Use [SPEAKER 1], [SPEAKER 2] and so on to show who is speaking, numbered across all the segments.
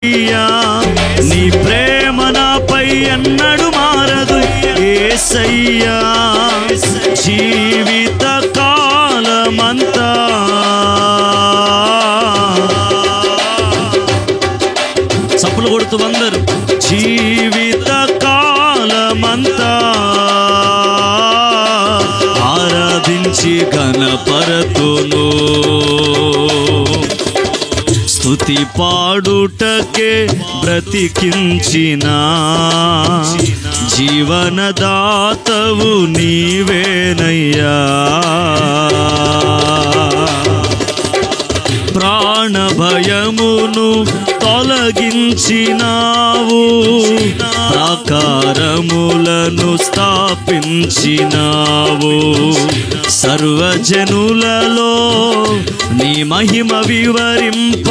[SPEAKER 1] నీ ప్రేమ నాపై ఎన్నడు మారదు యేసయ్యా. జీవిత కాలమంతా చప్పులు కొడుతూ అందరు జీవిత కాలమంతా ఆరాధించి ఘనపరతును. స్తుతి పాడుటకే బ్రతికించిన జీవనదాతవు నీవేనయ్యా. ప్రాణ భయమును తొలగించినావు, ప్రాకారములను స్థాపించినావు. సర్వజనులలో నీ మహిమ వివరింప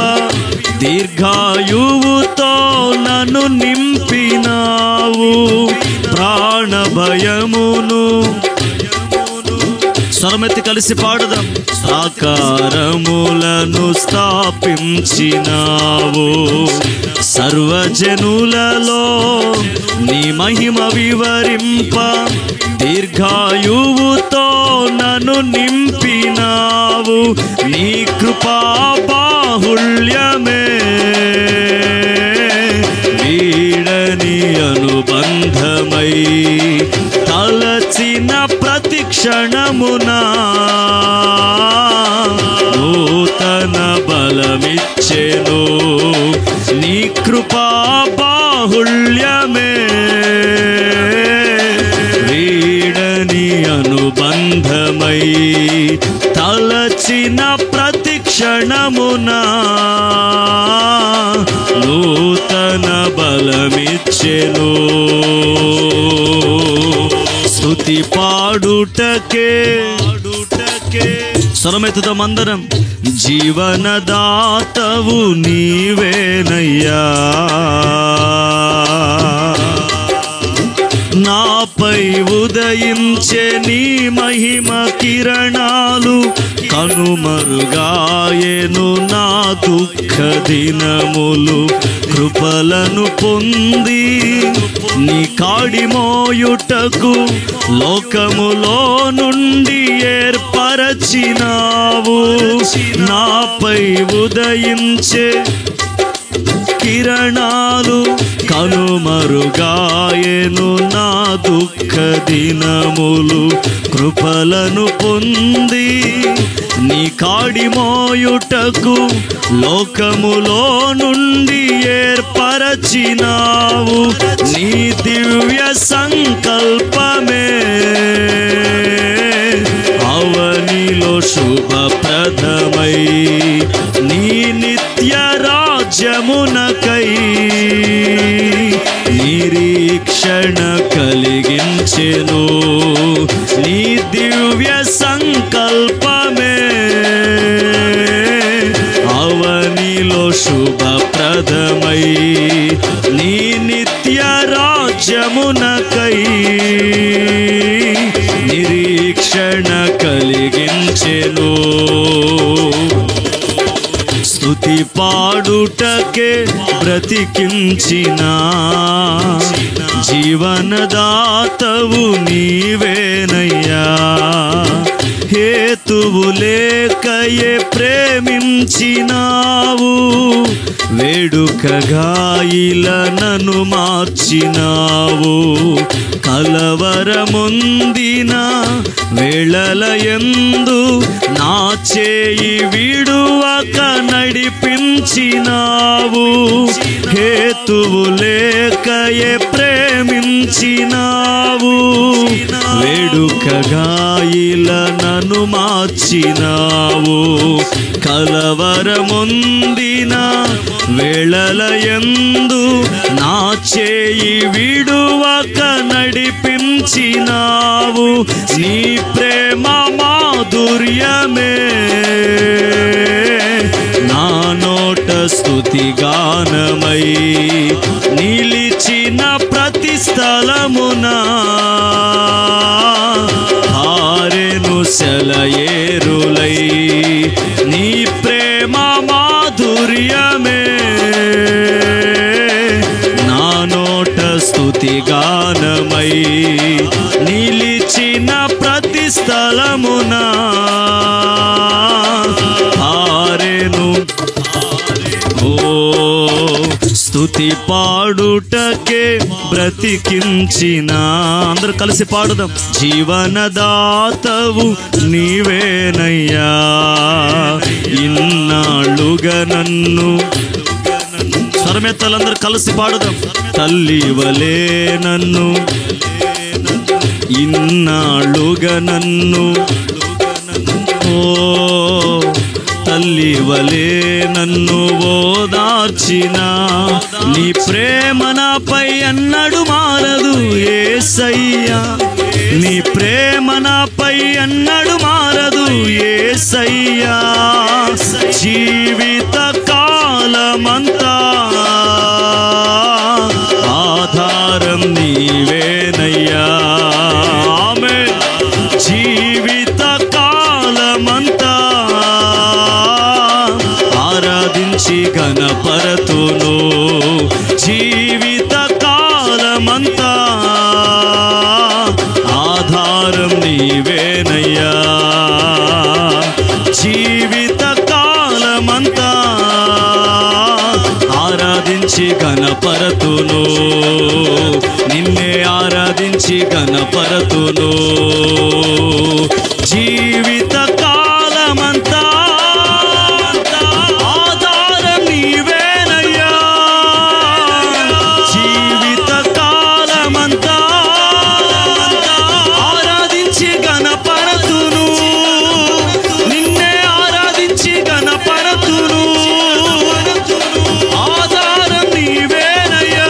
[SPEAKER 1] దీర్ఘాయువుతో నన్ను నింపినావు. ప్రాణ భయమును స్వరమెత్తి కలిసి పాడుదాం. సాకారములను స్థాపించినావు, సర్వజనులలో నీ మహిమ వివరింప దీర్ఘాయువుతో నన్ను నింపినావు. నీ కృపా బాహుళ్యమే వీడని అనుబంధమై తలచిన ప్రతి క్షణమునా నూతన బలమిచ్చెను. నీ కృపా బాహుళ్యమే వీడని అనుబంధమై తలచిన ప్రతి క్షణమునా నూతన బలమిచ్చెను. స్తుతి పాడుటకే స్వరమెత్తుదాం అందరం. జీవనదాతవు నీవేనయ్యా. నాపై ఉదయించే నీ మహిమ కిరణాలు కనుమరుగాయెను నా దుఃఖ దినములు. కృపలను పొంది నీ కాడి మోయుటకు లోకములో నుండి ఏర్పరచినావు. నాపై ఉదయించే కిరణాలు కనుమరుగాయెను నా దుఃఖ దినములు. కృపలను పొంది నీ కాడి మోయుటకు లోకములో నుండి ఏర్పరచినావు. నీ దివ్య సంకల్పమే అవనిలో శుభప్రదమై నీ నిత్య రాజ్యమునకై నిరీక్షణ కలిగించెను. నీ దివ్య సంకల్పమే అవనిలో శుభప్రదమై నీ నిత్య రాజ్యమునకై నిరీక్షణ కలిగించెను. స్తుతి పాడుటకే బ్రతికించిన జీవనదాతవు నీవేనయ్యా. హేతువు లేకయే ప్రేమించినావు, వేడుకగా ఇలా నన్ను మార్చినావు. కలవరముందిన వేళలయందు నా చేయి విడువక నడిపించినావు. హేతువు లేకయే ప్రేమించినావు, వేడుకగా ఇలా నన్ను మార్చినావు. కలవరముందిన వేళలయందు నా చేయి విడువక నడిపించినావు. నీ ప్రేమ మాధుర్యమే నా నోట స్తుతి గానమై నిలిచిన ప్రతి స్థలమునా హారెను సెలయేరులై. నీ ప్రేమ మాధుర్యమే స్తుతి పాడుటకే బ్రతికించిన, అందరూ కలిసి పాడుదాం. జీవనదాతవు నీవేనయ్యా, ఇన్నాళ్ళుగా నన్ను, స్వరమెత్తలందరూ కలిసి పాడుదాం. తల్లి వలే నన్ను, ఇన్నాళ్ళుగా నన్ను, ఓ తల్లి వలే నన్ను ఓదార్చిన, నీ ప్రేమ నాపై అన్నడు మారదు యేసయ్యా, నీ ప్రేమ నాపై అన్నడు మారదు యేసయ్యా. జీవిత కాలమంతా ఆధారం నీవేనయ్యా. ఆమేన్. జీవిత కాలమంతా ఆరాధించి ఘనపరతును, జీవిత కాలమంతా ఆధారం నీవేనయ్యా. జీవిత కాలమంతా ఆరాధించి ఘనపరతును, నిన్నే ఆరాధించి ఘనపరతును. జీవిత కాలమంతా ఆధారం నీవేనయ్యా. జీవిత కాలమంతా ఆరాధించి ఘనపరతును, నిన్నే ఆరాధించి ఘనపరతును. ఆధారం నీవేనయ్యా.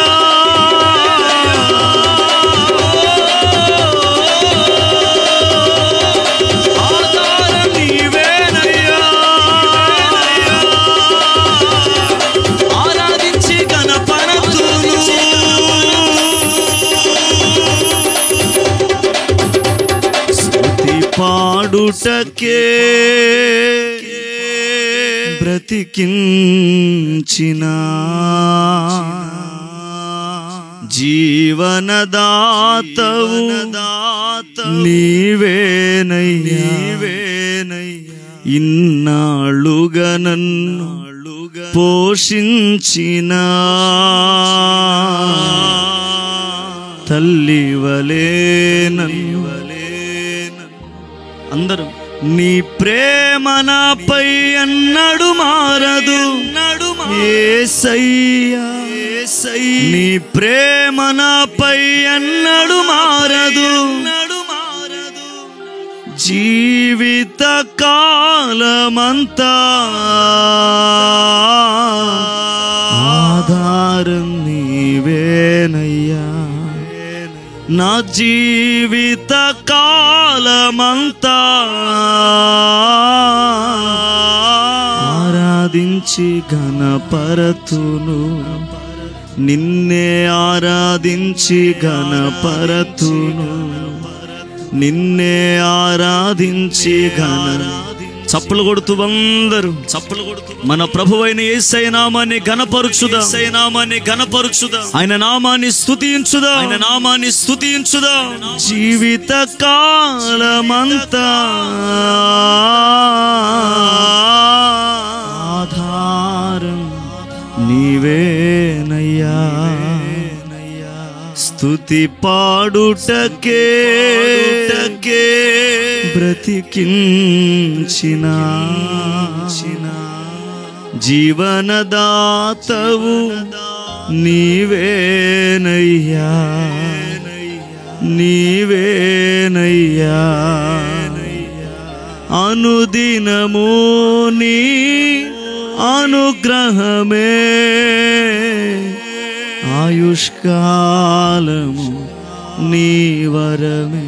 [SPEAKER 1] ఆధారం నీవేనయ్యా. ఆరాధించి ఘనపరతును. స్తుతి పాడుటకే బ్రతికించిన, జీవనదాతవు నీవేనయ్యా, ఇన్నాళ్ళుగా నన్ను పోషించిన, తల్లి వలే నన్ను, అందరూ నీ ప్రేమ నాపై అన్నడు మారదు యేసయ్యా, నీ ప్రేమ నాపై అన్నడు మారదు. జీవిత కాలమంతా ఆధారం నీవేనయ్యా. నా జీవిత కాలమంతా ఆరాధించి ఘనపరతును, నిన్నే ఆరాధించి ఘనపరతును, నిన్నే ఆరాధించి చప్పలు కొడుతూ అందరూ చప్పలు కొడుతూ మన ప్రభువైన యేసయ్య నామాన్ని ఘనపరచుదాం, యేసయ్య నామాన్ని ఘనపరచుదాం, ఆయన నామాన్ని స్తుతించుదాం, ఆయన నామాన్ని స్తుతించుదాం. జీవిత కాలమంతా ఆధారం నీవేనయ్యా. స్తుతి పాడుటకే బ్రతికించిన, జీవనదాతవు నీవేనయ్యా, నీవేనయ్యా. అనుదినము నీ అనుగ్రహమే, ఆయుష్కాలము నీ వరమే,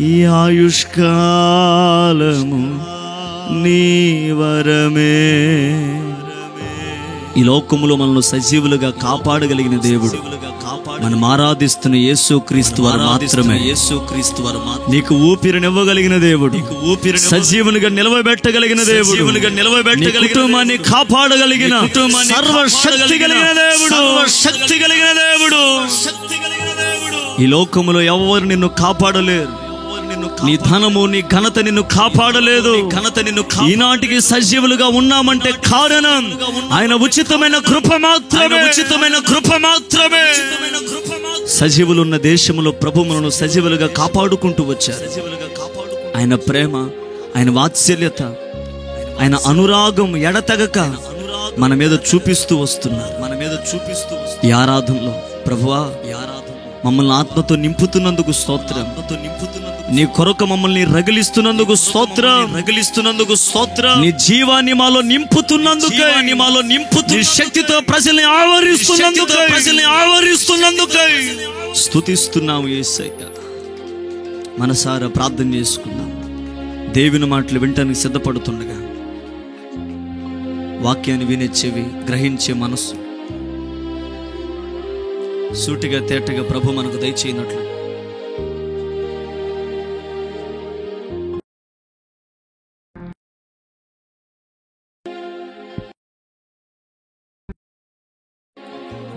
[SPEAKER 1] ఈ ఆయుష్కాలము నీ వరమే. ఈ లోకములో మనల్ని సజీవులుగా కాపాడగలిగిన దేవుడు, మనం ఆరాధిస్తున్న యేసుక్రీస్తు వారు మాత్రమే. యేసుక్రీస్తు వారు నీకు ఊపిరినివ్వగలిగిన దేవుడు, నీకు ఊపిరి సజీవునిగా నిలవబెట్టగలిగిన దేవుడు, నిలవబెట్టగలిగిన కుటుంబాన్ని కాపాడగలిగిన సర్వశక్తి కలిగిన దేవుడు, శక్తి కలిగిన దేవుడు. ఈ లోకములో ఎవరు నిన్ను కాపాడలేరు, నీ ధనము, నీ ఘనత నిన్ను కాపాడలేదు. ఈనాటికి సజీవులుగా ఉన్నామంటే కారణం ఆయన ఉచితమైన కృప మాత్రమే. సజీవులు ఉన్న దేశంలో ప్రభువులను సజీవులుగా కాపాడుకుంటూ వచ్చారు. ఆయన ప్రేమ, ఆయన వాత్సల్యత, ఆయన అనురాగం ఎడతెగక మన మీద చూపిస్తూ వస్తున్నారు. ఈ ఆరాధనలో ప్రభువా, మమ్మల్ని ఆత్మతో నింపుతున్నందుకు స్తోత్రం. నీ కొరకు మమ్మల్ని రగిలిస్తున్నందుకు స్తోత్రం. నీ జీవాన్ని మాలో నింపుతున్నందుకు, నీ శక్తితో ప్రజల్ని ఆవరిస్తున్నందుకు స్తుతిస్తున్నాము యేసయ్య. మనసారా ప్రార్థన చేసుకున్నాం. దేవుని మాటలు వింటానికి సిద్ధపడుతుండగా వాక్యాన్ని వినే చెవి, గ్రహించే మనస్సు సూటిగా తేటగా ప్రభు మనకు దయచేయనట్లు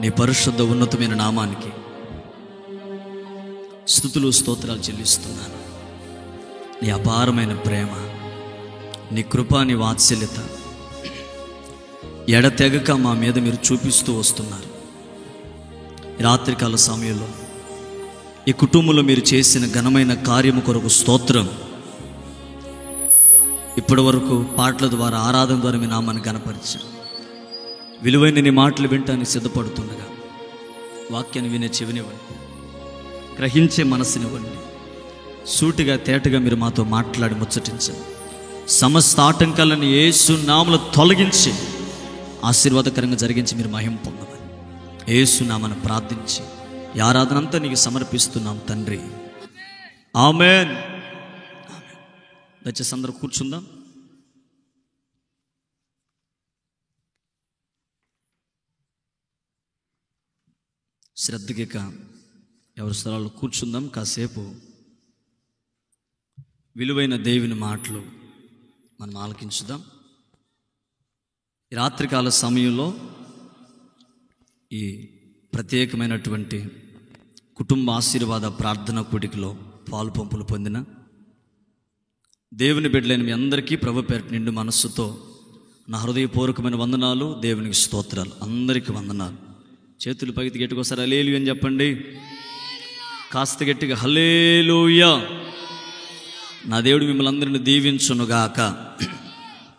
[SPEAKER 1] నీ పరిశుద్ధ ఉన్నతమైన నామానికి స్తుతులు స్తోత్రాలు చెల్లిస్తున్నాను. నీ అపారమైన ప్రేమ, నీ కృప, నీ వాత్సల్యత ఎడతెగక మా మీద మీరు చూపిస్తూ వస్తున్నారు. రాత్రికాల సమయంలో ఈ కుటుంబంలో మీరు చేసిన ఘనమైన కార్యము కొరకు స్తోత్రం. ఇప్పటి వరకు పాటల ద్వారా, ఆరాధన ద్వారా మీ నామాన్ని ఘనపరిచారు. విలువైన నీ మాటలు వింటానికి సిద్ధపడుతుండగా వాక్యాన్ని వినే చెవినివ్వండి, గ్రహించే మనసునివ్వండి. సూటిగా తేటగా మీరు మాతో మాట్లాడి ముచ్చటించండి. సమస్త ఆటంకాలను యేసు నామములో తొలగించి ఆశీర్వాదకరంగా జరిగించి మీరు మహిమ పొందమని యేసు నామమున ప్రార్థించి ఈ ఆరాధన అంతా నీకు సమర్పిస్తున్నాం తండ్రి. ఆమేన్. దయచేసి అందరూ కూర్చుందాం. శ్రద్ధగా ఎవరి స్థలాల్లో కూర్చుందాం. కాసేపు విలువైన దేవుని మాటలు మనం ఆలకించుదాం. ఈ రాత్రికాల సమయంలో ఈ ప్రత్యేకమైనటువంటి కుటుంబ ఆశీర్వాద ప్రార్థన కూడికలో పాలు పంపులు పొందిన దేవుని బిడ్డలైన మీ అందరికీ ప్రభు పేరిట నిండు మనస్సుతో నా హృదయపూర్వకమైన వందనాలు, దేవునికి స్తోత్రాలు. అందరికీ వందనాలు. చేతులు పైకి గట్టిగా ఒకసారి హల్లెలూయా అని చెప్పండి. కాస్త గట్టిగా హల్లెలూయా. నా దేవుడు మిమ్మల్ని అందరిని దీవించునుగాక.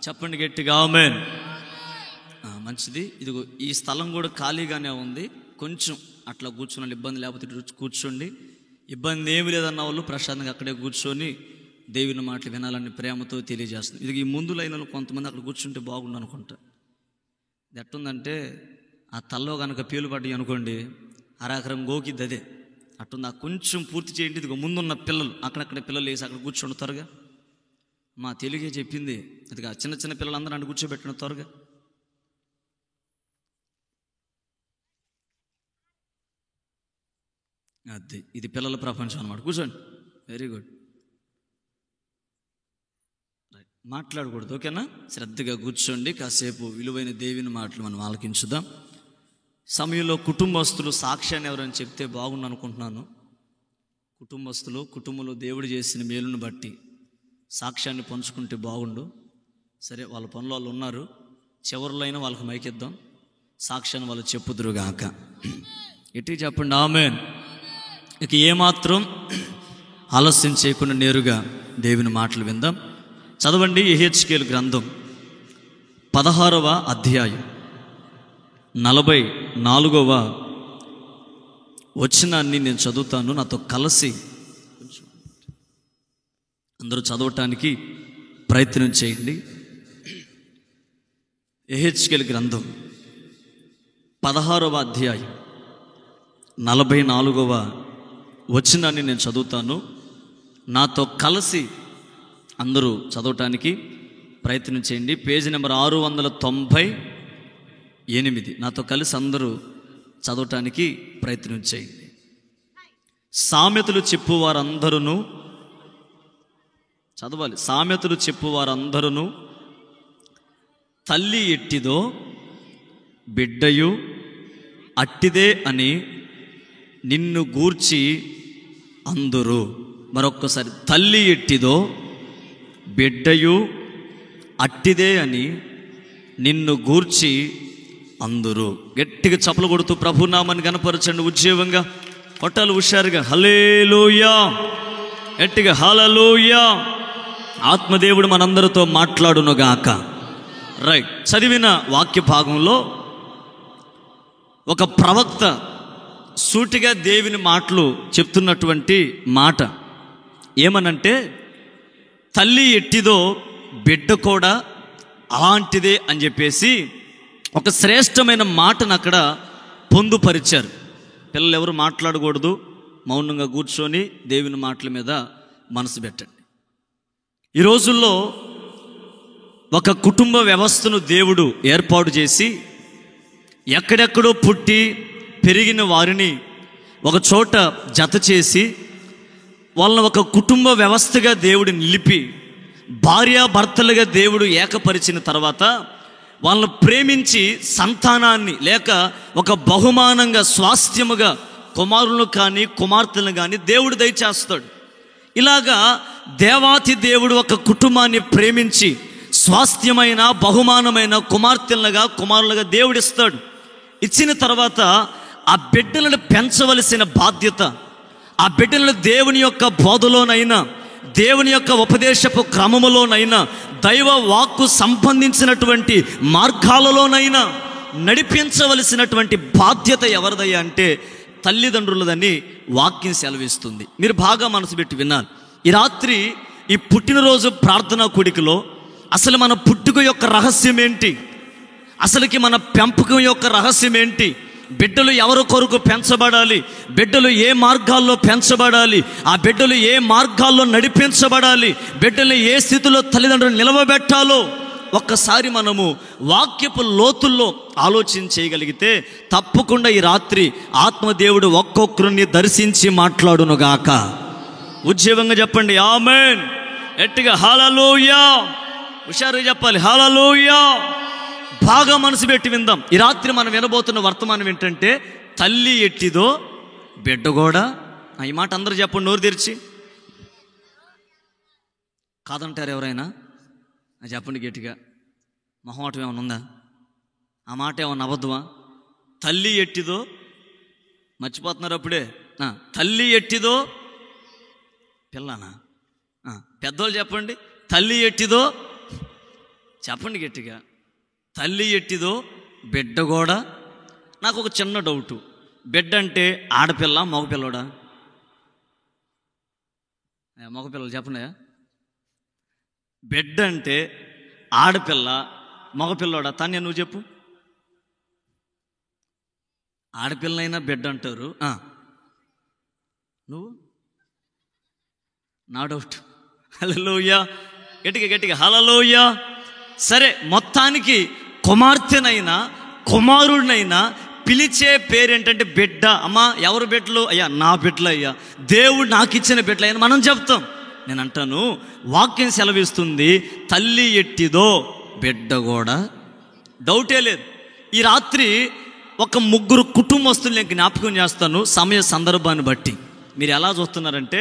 [SPEAKER 1] చెప్పండి గట్టిగా ఆమేన్. మంచిది. ఇదిగో ఈ స్థలం కూడా ఖాళీగానే ఉంది. కొంచెం అట్లా కూర్చోండి, ఇబ్బంది లేకపోతే కూర్చోండి. ఇబ్బంది ఏమి లేదన్న వాళ్ళు ప్రశాంతంగా అక్కడే కూర్చొని దేవుని మాటలు వినాలని ప్రేమతో తెలియజేస్తుంది. ఇది ఈ ముందు లైన్లో కొంతమంది అక్కడ కూర్చుంటే బాగుండు అనుకుంటా. ఇది ఎట్టుందంటే ఆ తల్లో కనుక పేలు పడ్డాయి అనుకోండి, అరాకరం గోకిద్ది. అదే అట్టుంది. ఆ కొంచెం పూర్తి చేయండి. ఇదిగో ముందున్న పిల్లలు అక్కడక్కడ పిల్లలు వేసి అక్కడ కూర్చోండి త్వరగా. మా తెలుగే చెప్పింది. అదిగా చిన్న చిన్న పిల్లలందరూ అంటే కూర్చోబెట్టిన త్వరగా. అది ఇది పిల్లల ప్రపంచం అన్నమాట. కూర్చోండి. Very good. మాట్లాడకూడదు, ఓకేనా? శ్రద్ధగా కూర్చోండి. కాసేపు విలువైన దేవుని మాటలు మనం ఆలకించుదాం. సమయంలో కుటుంబస్తులు సాక్ష్యాన్ని ఎవరైనా చెప్తే బాగుండు అనుకుంటున్నాను. కుటుంబస్తులు కుటుంబంలో దేవుడు చేసిన మేలును బట్టి సాక్ష్యాన్ని పంచుకుంటే బాగుండు. సరే, వాళ్ళ పనులు వాళ్ళు ఉన్నారు. చివరిలో అయినా వాళ్ళకి మైకిద్దాం. సాక్ష్యాన్ని వాళ్ళు చెప్పుదురుగాక. ఎట్టి చెప్పండి ఆమేన్. ఇక ఏమాత్రం ఆలస్యం చేయకుండా నేరుగా దేవుని మాటలు విందాం. చదవండి. యెహెజ్కేలు గ్రంథం 16వ అధ్యాయం 44వ వచనాన్ని నేను చదువుతాను. నాతో కలిసి అందరూ చదవటానికి ప్రయత్నం చేయండి. యెహెజ్కేలు గ్రంథం 16వ అధ్యాయం 44వ వచనాన్ని నేను చదువుతాను. నాతో కలిసి అందరూ చదవటానికి ప్రయత్నం చేయండి. Page number 698. నాతో కలిసి అందరూ చదవటానికి ప్రయత్నం చేయండి. సామెతలు చెప్పువారందరూ చదవాలి. సామెతలు చెప్పువారందరూ తల్లి ఎట్టిదో బిడ్డయు అట్టిదే అని నిన్ను గూర్చి అందరూ. మరొక్కసారి, తల్లి ఎట్టిదో బిడ్డయు అట్టిదే అని నిన్ను గూర్చి అందురు. గట్టిగా చప్పలు కొడుతూ ప్రభునామాన్ని గణపరచండి. ఉజ్జీవంగా కొట్టాలి, హుషారుగా. హల్లెలూయా, గట్టిగా హల్లెలూయా. ఆత్మదేవుడు మనందరితో మాట్లాడునుగాక. రైట్. చదివిన వాక్య భాగంలో ఒక ప్రవక్త సూటిగా దేవుని మాటలు చెప్తున్నటువంటి మాట ఏమనంటే, తల్లి ఎట్టిదో బిడ్డ కూడా అలాంటిదే అని చెప్పేసి ఒక శ్రేష్టమైన మాటను అక్కడ పొందుపరిచారు. పిల్లలు ఎవరు మాట్లాడకూడదు, మౌనంగా కూర్చొని దేవుని మాటల మీద మనసు పెట్టండి. ఈ రోజుల్లో ఒక కుటుంబ వ్యవస్థను దేవుడు ఏర్పాటు చేసి ఎక్కడెక్కడో పుట్టి పెరిగిన వారిని ఒక చోట జత చేసి వాళ్ళని ఒక కుటుంబ వ్యవస్థగా దేవుడు నిలిపి భార్యాభర్తలుగా దేవుడు ఏకపరిచిన తర్వాత వాళ్ళని ప్రేమించి సంతానాన్ని లేక ఒక బహుమానంగా స్వాస్థ్యముగా కుమారులను కానీ కుమార్తెలను కానీ దేవుడు దయచేస్తాడు. ఇలాగా దేవాతి దేవుడు ఒక కుటుంబాన్ని ప్రేమించి స్వాస్థ్యమైన బహుమానమైన కుమారులుగా దేవుడిస్తాడు. ఇచ్చిన తర్వాత ఆ బిడ్డలను పెంచవలసిన బాధ్యత, ఆ బిడ్డలను దేవుని యొక్క బోధలోనైనా దేవుని యొక్క ఉపదేశపు క్రమములోనైనా దైవ వాక్కు సంబంధించినటువంటి మార్గాలలోనైనా నడిపించవలసినటువంటి బాధ్యత ఎవరిదయ్యా అంటే తల్లిదండ్రులదని వాక్యం సెలవిస్తుంది. మీరు బాగా మనసు పెట్టి విన్నారు. ఈ రాత్రి ఈ పుట్టినరోజు ప్రార్థనా కూడికలో అసలు మన పుట్టుక యొక్క రహస్యం ఏంటి, అసలుకి మన పెంపకం యొక్క రహస్యం ఏంటి, బిడ్డలు ఎవరి కొరకు పెంచబడాలి, బిడ్డలు ఏ మార్గాల్లో పెంచబడాలి, ఆ బిడ్డలు ఏ మార్గాల్లో నడిపించబడాలి, బిడ్డలు ఏ స్థితిలో తల్లిదండ్రులు నిలవబెట్టాలో ఒక్కసారి మనము వాక్యపు లోతుల్లో ఆలోచన చేయగలిగితే తప్పకుండా ఈ రాత్రి ఆత్మదేవుడు ఒక్కొక్కరిని దర్శించి మాట్లాడునుగాక. ఉజ్జీవంగా చెప్పండి ఆమేన్. గట్టిగా హల్లెలూయా. హుషారుగా చెప్పాలి హల్లెలూయా. బాగా మనసు పెట్టి విందాం. ఈ రాత్రి మనం వినబోతున్న వర్తమానం ఏంటంటే తల్లి ఎట్టిదో బిడ్డ కూడా. ఈ మాట అందరూ చెప్పండి నోరు తెరిచి. కాదంటారు ఎవరైనా? చెప్పండి గట్టిగా. మొహమాటం ఏమైనా ఉందా? ఆ మాట ఏమన్నా అబద్ధమా? తల్లి ఎట్టిదో మర్చిపోతున్నారు అప్పుడే. తల్లి ఎట్టిదో పిల్లనా? పెద్దోళ్ళు చెప్పండి. తల్లి ఎట్టిదో చెప్పండి గట్టిగా. తల్లి ఎట్టిదో బిడ్డ కూడా. నాకు ఒక చిన్న డౌటు, బిడ్డ అంటే ఆడపిల్ల మగపిల్లడా? మగపిల్లలు చెప్పండి. బిడ్డ అంటే ఆడపిల్ల మగపిల్లోడా? తానే నువ్వు చెప్పు. ఆడపిల్లనైనా బిడ్డ అంటారు. నువ్వు నా డౌట్. హల్లెలూయా. గట్టిగా హల్లెలూయా. సరే, మొత్తానికి కుమార్తెనైనా కుమారుడినైనా పిలిచే పేరేంటంటే బిడ్డ. అమ్మా ఎవరు బిడ్డలు? అయ్యా నా బిడ్డలు, అయ్యా దేవుడు నాకు ఇచ్చిన బిడ్డలు అయ్యా మనం చెప్తాం. నేను అంటాను, వాక్యం సెలవిస్తుంది తల్లి ఎట్టిదో బిడ్డ కూడా. డౌటే లేదు. ఈ రాత్రి ఒక ముగ్గురు కుటుంబస్తుల్ని నేను జ్ఞాపకం చేస్తాను సమయ సందర్భాన్ని బట్టి. మీరు ఎలా చూస్తున్నారంటే,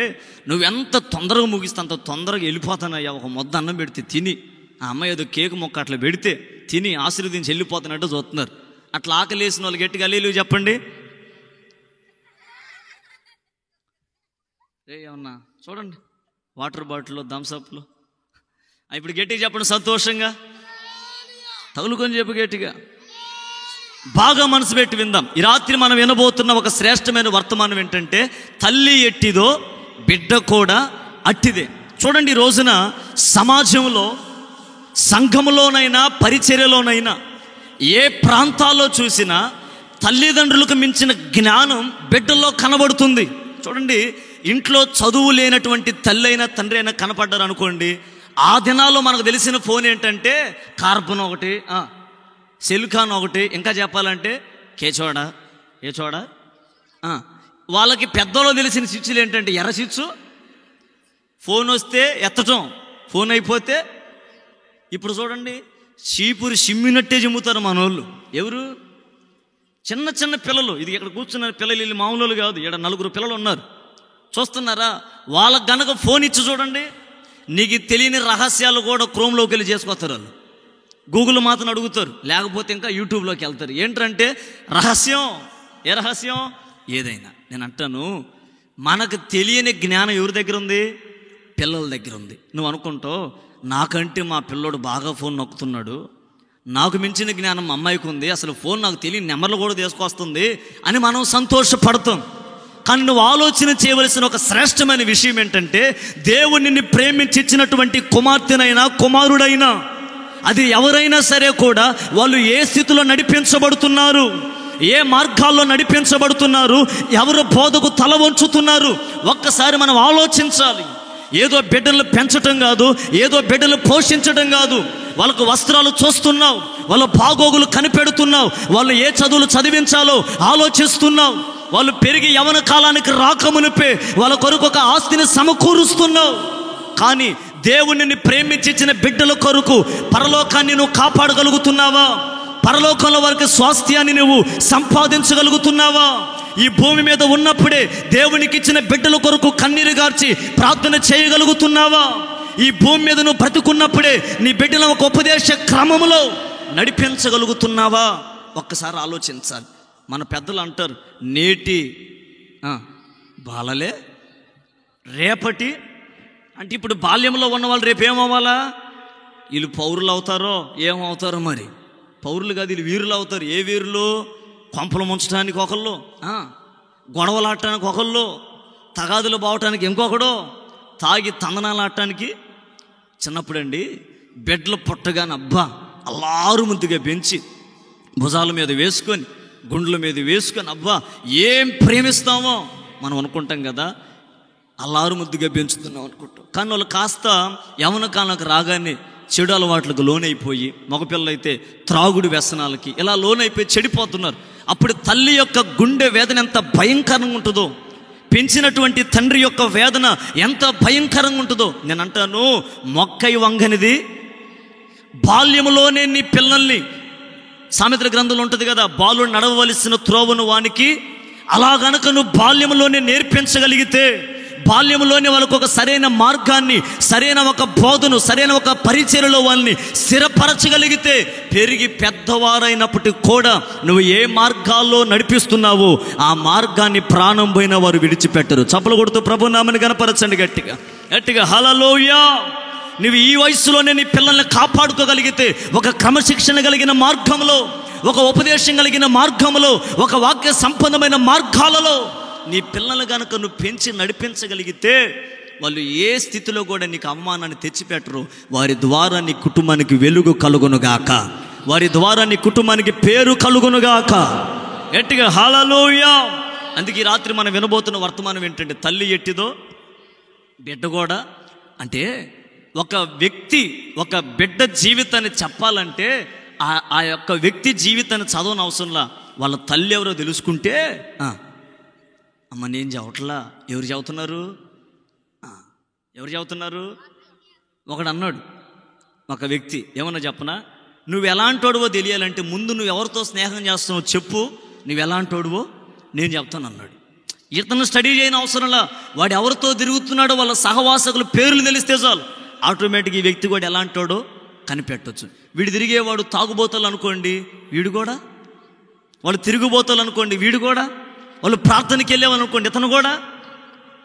[SPEAKER 1] నువ్వెంత తొందరగా ముగిస్తే అంత తొందరగా వెళ్ళిపోతానయ్యా. ఒక ముద్ద అన్నం పెడితే తిని, ఆ అమ్మాయి ఏదో కేకు మొక్క అట్లా పెడితే తిని ఆశీర్వదించి వెళ్ళిపోతున్నట్టు చూస్తున్నారు. అట్లా ఆకలేసిన వాళ్ళు గట్టిగా హల్లెలూయా చెప్పండి. ఏమన్నా చూడండి, వాటర్ బాటిల్లో థమ్సప్లు. ఇప్పుడు గట్టిగా చెప్పండి సంతోషంగా. తగులుకొని చెప్పు గట్టిగా. బాగా మనసు పెట్టి విందాం. ఈ రాత్రి మనం వినబోతున్న ఒక శ్రేష్టమైన వర్తమానం ఏంటంటే తల్లి ఎట్టిదో బిడ్డ కూడా అట్టిదే. చూడండి, ఈ రోజున సమాజంలో సంఘములోనైనా పరిచర్యలోనైనా ఏ ప్రాంతాల్లో చూసినా తల్లిదండ్రులకు మించిన జ్ఞానం బిడ్డల్లో కనబడుతుంది. చూడండి, ఇంట్లో చదువు లేనటువంటి తల్లి అయినా తండ్రి అయినా కనపడ్డారు అనుకోండి, ఆ దినాల్లో మనకు తెలిసిన ఫోన్ ఏంటంటే కార్బన్ ఒకటి, సెల్కాన్ ఒకటి, ఇంకా చెప్పాలంటే కేచోడా ఏచోడా. వాళ్ళకి పెద్దలో తెలిసిన స్విచ్లు ఏంటంటే ఎర్ర స్విచ్చు, ఫోన్ వస్తే ఎత్తటం, ఫోన్ అయిపోతే. ఇప్పుడు చూడండి, చీపురు చిమ్మినట్టే చిమ్ముతారు మన వాళ్ళు. ఎవరు? చిన్న చిన్న పిల్లలు. ఇది ఇక్కడ కూర్చున్న పిల్లలు, వీళ్ళు మామూలు కాదు. ఇక్కడ 4 పిల్లలు ఉన్నారు. చూస్తున్నారా? వాళ్ళకి గనక ఫోన్ ఇచ్చి చూడండి, నీకు తెలియని రహస్యాలు కూడా క్రోమ్లోకి వెళ్ళి చేసుకొస్తారు. వాళ్ళు గూగుల్ మాత్రం అడుగుతారు, లేకపోతే ఇంకా యూట్యూబ్లోకి వెళ్తారు. ఏంటంటే రహస్యం. ఏ రహస్యం? ఏదైనా. నేను అంటాను, మనకు తెలియని జ్ఞానం ఎవరి దగ్గర ఉంది? పిల్లల దగ్గర ఉంది. నువ్వు అనుకుంటావు, నాకంటే మా పిల్లోడు బాగా ఫోన్ నొక్కుతున్నాడు, నాకు మించిన జ్ఞానం మా అమ్మాయికి ఉంది, అసలు ఫోన్ నాకు తెలియని నెంబర్లు కూడా తీసుకొస్తుంది అని మనం సంతోషపడతాం. కానీ నువ్వు ఆలోచన చేయవలసిన ఒక శ్రేష్టమైన విషయం ఏంటంటే, దేవుడిని ప్రేమించి ఇచ్చినటువంటి కుమార్తెనైనా కుమారుడైనా, అది ఎవరైనా సరే కూడా వాళ్ళు ఏ స్థితిలో నడిపించబడుతున్నారు, ఏ మార్గాల్లో నడిపించబడుతున్నారు, ఎవరు బోధకు తల వంచుతున్నారు, ఒక్కసారి మనం ఆలోచించాలి. ఏదో బిడ్డలు పెంచటం కాదు, ఏదో బిడ్డలు పోషించడం కాదు. వాళ్ళకు వస్త్రాలు చూస్తున్నావు, వాళ్ళ బాగోగులు కనిపెడుతున్నావు, వాళ్ళు ఏ చదువులు చదివించాలో ఆలోచిస్తున్నావు, వాళ్ళు పెరిగి యవన కాలానికి రాకమునిపే వాళ్ళ కొరకు ఒక ఆస్తిని సమకూరుస్తున్నావు. కానీ దేవుణ్ణి ప్రేమించిన బిడ్డల కొరకు పరలోకాన్ని నువ్వు కాపాడగలుగుతున్నావా? పరలోకంలో వారికి స్వాస్థ్యాన్ని నువ్వు సంపాదించగలుగుతున్నావా? ఈ భూమి మీద ఉన్నప్పుడే దేవునికి ఇచ్చిన బిడ్డల కొరకు కన్నీరు గార్చి ప్రార్థన చేయగలుగుతున్నావా? ఈ భూమి మీద నువ్వు బ్రతుకున్నప్పుడే నీ బిడ్డలను ఒక ఉపదేశ క్రమంలో నడిపించగలుగుతున్నావా? ఒక్కసారి ఆలోచించాలి. మన పెద్దలు అంటారు, నేటి బాలలే రేపటి. అంటే ఇప్పుడు బాల్యంలో ఉన్న వాళ్ళు రేపు ఏమవ్వాలా? వీళ్ళు పౌరులు అవుతారో ఏమవుతారో. మరి పౌరులు కాదు, వీళ్ళు వీరులు అవుతారు. ఏ వీరులు? కొంపలు ముంచడానికి ఒకళ్ళు, గొడవలాడటానికి ఒకళ్ళు, తగాదులు బావటానికి ఇంకొకడు, తాగి తందనాలు ఆడటానికి. చిన్నప్పుడండి బెడ్లు పుట్టగానే అబ్బా అల్లారు ముద్దుగా పెంచి భుజాల మీద వేసుకొని గుండ్ల మీద వేసుకొని అబ్బా ఏం ప్రేమిస్తామో మనం అనుకుంటాం కదా, అల్లారు ముద్దుగా పెంచుతున్నాం అనుకుంటాం. కానీ వాళ్ళు కాస్త యవన కాలంలోకి రాగానే చెడు అలవాట్లకు లోనైపోయి, మగపిల్లలైతే త్రాగుడు వ్యసనాలకి ఇలా లోనైపోయి చెడిపోతున్నారు. అప్పుడు తల్లి యొక్క గుండె వేదన ఎంత భయంకరంగా ఉంటుందో, పెంచినటువంటి తండ్రి యొక్క వేదన ఎంత భయంకరంగా ఉంటుందో. నేను అంటాను, మొక్కై వంగనిది బాల్యములోనే నీ పిల్లల్ని, సామెతల గ్రంథంలో ఉంటుంది కదా, బాలుడు నడవవలసిన త్రోవను వానికి, అలా గనక నువ్వు బాల్యములోనే నేర్పించగలిగితే, బాల్యంలోనే వాళ్ళకు ఒక సరైన మార్గాన్ని, సరైన ఒక బోధను, సరైన ఒక పరిచర్యలో వాళ్ళని స్థిరపరచగలిగితే, పెరిగి పెద్దవారైనప్పటికీ కూడా నువ్వు ఏ మార్గాల్లో నడిపిస్తున్నావో ఆ మార్గాన్ని ప్రాణం పోయిన వారు విడిచిపెట్టరు. చప్పలు కొడుతూ ప్రభు నామని గణపరచండి గట్టిగా గట్టిగా. హల్లెలూయా. నువ్వు ఈ వయసులోనే నీ పిల్లల్ని కాపాడుకోగలిగితే, ఒక క్రమశిక్షణ కలిగిన మార్గంలో, ఒక ఉపదేశం కలిగిన మార్గంలో, ఒక వాక్య సంపన్నమైన మార్గాలలో నీ పిల్లలు కనుక నువ్వు పెంచి నడిపించగలిగితే, వాళ్ళు ఏ స్థితిలో కూడా నీకు అవమానాన్ని తెచ్చిపెట్టరు. వారి ద్వారా నీ కుటుంబానికి వెలుగు కలుగునుగాక, వారి ద్వారా నీ కుటుంబానికి పేరు కలుగునుగాక. గట్టిగా హల్లెలూయా. అందుకే ఈ రాత్రి మనం వినబోతున్న వర్తమానం ఏంటంటే, తల్లి ఎట్టిదో బిడ్డ కూడా. అంటే ఒక వ్యక్తి ఒక బిడ్డ జీవితాన్ని చెప్పాలంటే ఆ యొక్క వ్యక్తి జీవితాన్ని చదవని అవసరంలా, వాళ్ళ తల్లి ఎవరో తెలుసుకుంటే, అమ్మ నేను చదవట్లా, ఎవరు చదువుతున్నారు, ఎవరు చదువుతున్నారు? ఒకడు అన్నాడు, ఒక వ్యక్తి ఏమన్నా చెప్పనా, నువ్వు ఎలాంటోడువో తెలియాలంటే ముందు నువ్వు ఎవరితో స్నేహం చేస్తున్నావు చెప్పు, నువ్వు ఎలాంటోడువో నేను చెప్తాను అన్నాడు. ఇతను స్టడీ చేయని అవసరంలా, వాడు ఎవరితో తిరుగుతున్నాడో వాళ్ళ సహవాసకుల పేర్లు తెలిస్తే చాలు, ఆటోమేటిక్గా ఈ వ్యక్తి కూడా ఎలాంటోడో కనిపెట్టవచ్చు. వీడు తిరిగేవాడు తాగుబోతాలు అనుకోండి, వీడు కూడా. వాళ్ళు తిరుగుబోతాలు అనుకోండి, వీడు కూడా. వాళ్ళు ప్రార్థనకి వెళ్ళేవనుకోండి, ఇతను కూడా.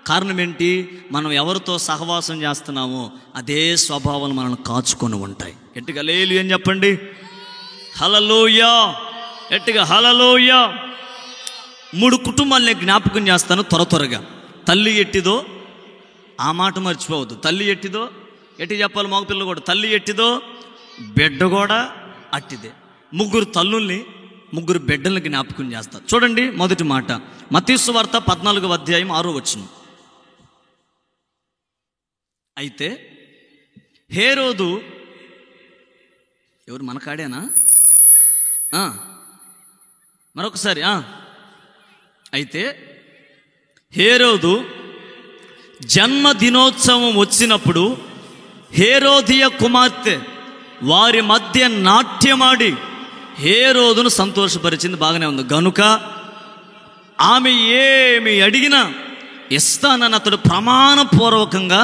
[SPEAKER 1] కారణం ఏంటి? మనం ఎవరితో సహవాసం చేస్తున్నామో అదే స్వభావాలు మనల్ని కాచుకొని ఉంటాయి. గట్టిగా హల్లెలూయా అని చెప్పండి. హల్లెలూయా. గట్టిగా హల్లెలూయా. 3 కుటుంబాలని జ్ఞాపకం చేస్తాను త్వరగా. తల్లి ఎట్టిదో, ఆ మాట మర్చిపోవద్దు. తల్లి ఎట్టిదో ఎట్టి చెప్పాలి, మగపిల్లలు కూడా. తల్లి ఎట్టిదో బిడ్డ కూడా అట్టిదే. 3 తల్లుల్ని 3 బిడ్డల్ని జ్ఞాపకం చేస్తారు. చూడండి, మొదటి మాట మత్తయి సువార్త 14వ అధ్యాయం 6వ వచనం. అయితే హేరోదు, ఎవరు మన కాడేనా? మరొకసారి. అయితే హేరోదు జన్మదినోత్సవం వచ్చినప్పుడు హేరోదియ కుమార్తె వారి మధ్య నాట్యమాడి హేరోదును సంతోషపరిచింది. బాగానే ఉంది. గనుక ఆమె ఏమి అడిగినా ఇస్తానని అతడు ప్రమాణపూర్వకంగా,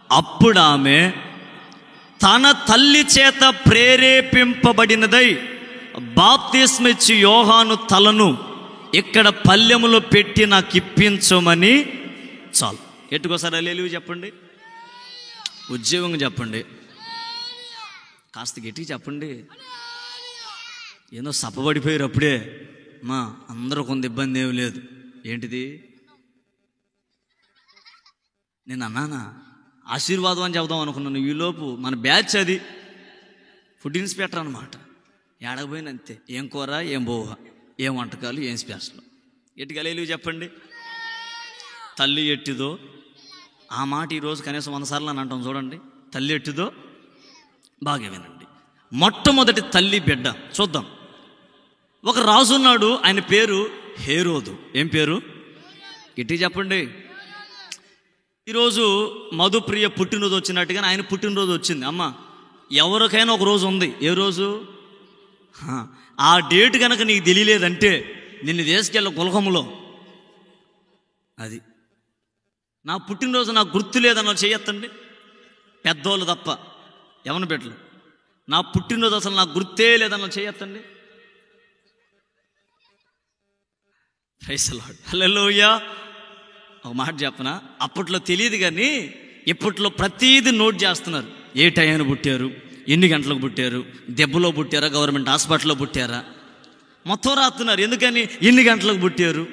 [SPEAKER 1] అప్పుడు ఆమె తన తల్లి చేత ప్రేరేపింపబడినదై బాప్తిస్మిచ్చి యోహాను తలను ఇక్కడ పల్లెములో పెట్టి నాకు ఇప్పించమని. చాలు. ఎట్టుకోసారి హల్లెలూయా చెప్పండి, ఉద్యోగంగా చెప్పండి, కాస్త గట్టిగా చెప్పండి. ఏదో సప్పబడిపోయారు అప్పుడే. మా అందరూ కొంత ఇబ్బంది ఏమి లేదు. ఏంటిది నేను అన్నానా? ఆశీర్వాదం అని చెబుదాం అనుకున్నాను. ఈలోపు మన బ్యాచ్ అది ఫుడ్ ఇన్స్పెక్టర్ అనమాట. ఏడకపోయిన అంతే, ఏం కూర, ఏం బోవా, ఏం వంటకాలు, ఏం స్పెషల్. ఎట్టుగా హల్లెలూయా చెప్పండి. తల్లి ఎట్టిదో, ఆ మాట ఈరోజు కనీసం 100 సార్లు అని అంటాం చూడండి. తల్లి ఎట్టిదో బాగా వినండి. మొట్టమొదటి తల్లి బిడ్డ చూద్దాం. ఒక రాజు ఉన్నాడు, ఆయన పేరు హేరోదు. ఏం పేరు? గట్టిగా చెప్పండి. ఈరోజు మధుప్రియ పుట్టినరోజు వచ్చినట్టుగా ఆయన పుట్టినరోజు వచ్చింది. అమ్మ, ఎవరికైనా ఒక రోజు ఉంది. ఏ రోజు? ఆ డేట్ కనుక నీకు తెలియలేదంటే నిన్ను తీసుకెళ్ళ గులకంలో. అది నా పుట్టినరోజు నాకు గుర్తు లేదన్న చేయొద్దండి, పెద్దోళ్ళు తప్ప ఎవరిని పెట్టలు. నా పుట్టినరోజు అసలు నాకు గుర్తే లేదన్న చేయొద్దండి. ప్రైజ్ ది లార్డ్, హల్లెలూయా. ఒక మాట చెప్పనా, అప్పట్లో తెలియదు కానీ ఇప్పట్లో ప్రతీది నోట్ చేస్తున్నారు. ఏ టైంలో పుట్టారు, ఎన్ని గంటలకు పుట్టారు, దెబ్బలో పుట్టారా, గవర్నమెంట్ హాస్పిటల్లో పుట్టారా, మొత్తం రాస్తున్నారు. ఎందుకని? ఎన్ని గంటలకు పుట్టారు,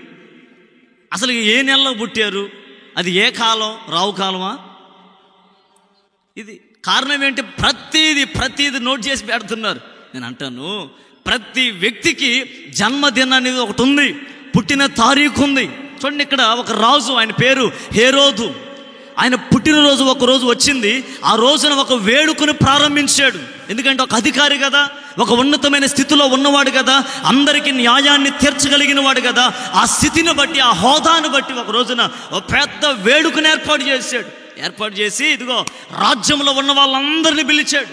[SPEAKER 1] అసలు ఏ నెలలో పుట్టారు, అది ఏ కాలం, రావు కాలమా, ఇది కారణం ఏంటి? ప్రతీది నోట్ చేసి పెడుతున్నారు. నేను అంటాను, ప్రతి వ్యక్తికి జన్మదినం అనేది ఒకటి ఉంది, పుట్టిన తారీఖు ఉంది. చూడండి, ఇక్కడ ఒక రాజు, ఆయన పేరు హేరోదు. ఆయన పుట్టినరోజు ఒక రోజు వచ్చింది. ఆ రోజున ఒక వేడుకను ప్రారంభించాడు. ఎందుకంటే ఒక అధికారి కదా, ఒక ఉన్నతమైన స్థితిలో ఉన్నవాడు కదా, అందరికీ న్యాయాన్ని తీర్చగలిగిన వాడు కదా. ఆ స్థితిని బట్టి, ఆ హోదాను బట్టి ఒక రోజున ఒక పెద్ద వేడుకను ఏర్పాటు చేసి ఇదిగో రాజ్యంలో ఉన్న వాళ్ళందరినీ పిలిచాడు.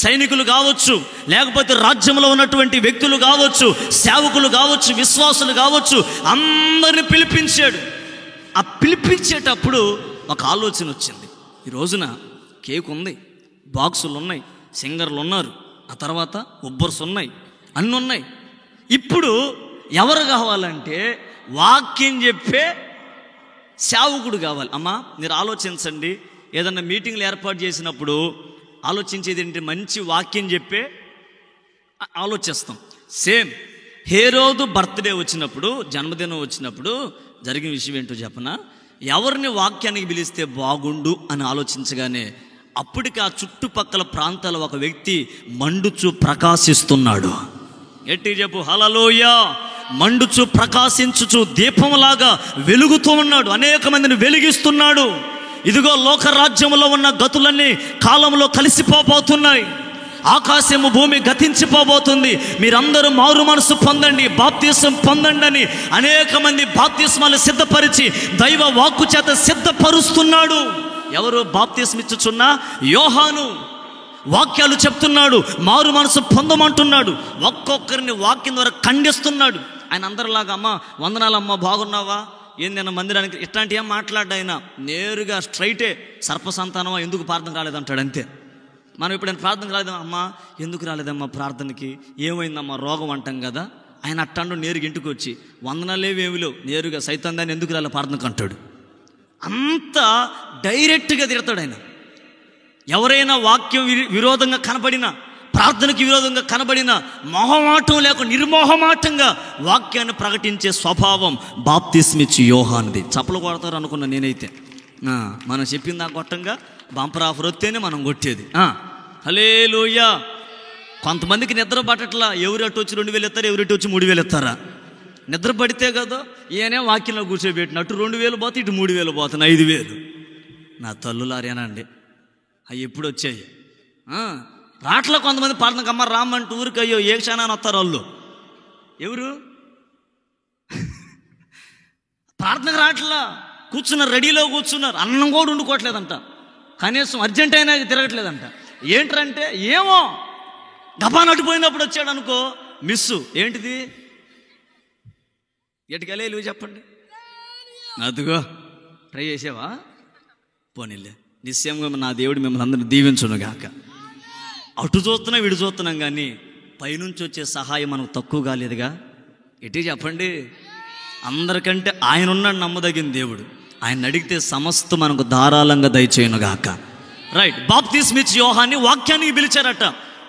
[SPEAKER 1] సైనికులు కావచ్చు, లేకపోతే రాజ్యంలో ఉన్నటువంటి వ్యక్తులు కావచ్చు, సేవకులు కావచ్చు, విశ్వాసులు కావచ్చు, అందరిని పిలిపించాడు. ఆ పిలిపించేటప్పుడు ఒక ఆలోచన వచ్చింది. ఈ రోజున కేక్ ఉంది, బాక్సులు ఉన్నాయి, సింగర్లు ఉన్నారు, ఆ తర్వాత ఉబ్బర్స్ ఉన్నాయి, అన్నీ ఉన్నాయి. ఇప్పుడు ఎవరు కావాలంటే వాక్యం చెప్పే సేవకుడు కావాలి. అమ్మా, మీరు ఆలోచించండి. ఏదన్నా మీటింగ్లు ఏర్పాటు చేసినప్పుడు ఆలోచించేది ఏంటి? మంచి వాక్యం చెప్పే ఆలోచిస్తాం. సేమ్ హేరోదు బర్త్డే వచ్చినప్పుడు, జన్మదినం వచ్చినప్పుడు జరిగిన విషయం ఏంటో చెప్పనా? ఎవరిని వాక్యానికి పిలిస్తే బాగుండు అని ఆలోచించగానే అప్పటికి ఆ చుట్టుపక్కల ప్రాంతాల ఒక వ్యక్తి మండుచు ప్రకాశిస్తున్నాడు. ఎట్టి చెప్పు హల్లెలూయా. మండుచు ప్రకాశించుచు దీపంలాగా వెలుగుతూ ఉన్నాడు, అనేక మందిని వెలిగిస్తున్నాడు. ఇదిగో లోకరాజ్యంలో ఉన్న గతులన్నీ కాలంలో కలిసిపోబోతున్నాయి. ఆకాశము భూమి గతించిపోబోతుంది. మీరందరూ మారు మనసు పొందండి, బాప్తిసం పొందండి అని అనేక మంది బాప్తిస్మాలు సిద్ధపరిచి దైవ వాక్కు చేత సిద్ధపరుస్తున్నాడు. ఎవరు? బాప్తిసం ఇచ్చుచున్న యోహాను వాక్యాలు చెప్తున్నాడు, మారు మనసు పొందమంటున్నాడు, ఒక్కొక్కరిని వాక్యం ద్వారా ఖండిస్తున్నాడు. ఆయన అందరిలాగా అమ్మ వందనాలమ్మ, బాగున్నావా, ఏందన్నా మందిరానికి, ఇట్లాంటి ఏం మాట్లాడ్డా ఆయన నేరుగా స్ట్రైటే సర్పసంతానమా, ఎందుకు ప్రార్థన కాలేదంటాడు. అంతే. మనం ఎప్పుడైనా ప్రార్థన రాలేదమ్మా, అమ్మా ఎందుకు రాలేదమ్మా ప్రార్థనకి, ఏమైందమ్మా, రోగం అంటాం కదా. ఆయన అట్టండు నేరుగా ఇంటికి వచ్చి వందనాలేవేమిలో నేరుగా సైతాన్ని ఎందుకు రాలే ప్రార్థనకు అంటాడు. అంత డైరెక్ట్గా తిడతాడు ఆయన. ఎవరైనా వాక్యం విరోధంగా కనబడినా, ప్రార్థనకి విరోధంగా కనబడినా మొహమాటం లేక నిర్మోహమాటంగా వాక్యాన్ని ప్రకటించే స్వభావం బాప్తిస్మిచ్చి యోహానుది. చప్పలు కొడతారు అనుకున్నా నేనైతే. మనం చెప్పింది ఆ గొట్టంగా బంపర్ ఆఫర్ వస్తేనే మనం కొట్టేది. హల్లెలూయా. కొంతమందికి నిద్ర పట్టట్లా, ఎవరు అటు వచ్చి 2000 ఎత్తారు, ఎవరు ఇటు వచ్చి 3000 ఎత్తారా. నిద్ర పడితే కదా ఈయనే వాక్యంలో కూర్చోబెట్టినట్టు 2000 పోతే ఇటు 3000 పోతుంది, 5000. నా తల్లులారేనండి అవి ఎప్పుడు వచ్చాయి రాట్లా. కొంతమంది ప్రార్థనకు అమ్మ రామ్మంటూ ఊరికి అయ్యో ఏ క్షణాన్ని వస్తారు వాళ్ళు. ఎవరు ప్రార్థనకు రాట్లా, కూర్చున్నారు, రెడీలో కూర్చున్నారు, అన్నం కూడా వండుకోవట్లేదంట, కనీసం అర్జెంట్ అయినా తిరగట్లేదంట. ఏంటంటే ఏమో గబా నడిపోయినప్పుడు వచ్చాడు అనుకో, మిస్సు. ఏంటిది? ఎటుకెళ్ళేలు చెప్పండి. అదిగో ట్రై చేసావా? పోనీలే, నిశ్చయంగా నా దేవుడు మిమ్మల్ని అందరిని దీవించునుగాక. అటు చూస్తున్నాం ఇటు చూస్తున్నాం కానీ పైనుంచి వచ్చే సహాయం మనకు తక్కువ కాలేదుగా. ఎటు చెప్పండి? అందరికంటే ఆయన ఉన్నాడు నమ్మదగిన దేవుడు. ఆయన అడిగితే సమస్త మనకు ధారాళంగా దయచేయునుగాక. రైట్. బాప్తిస్మిచ్చి యోహాన్ని వాక్యానికి పిలిచారట.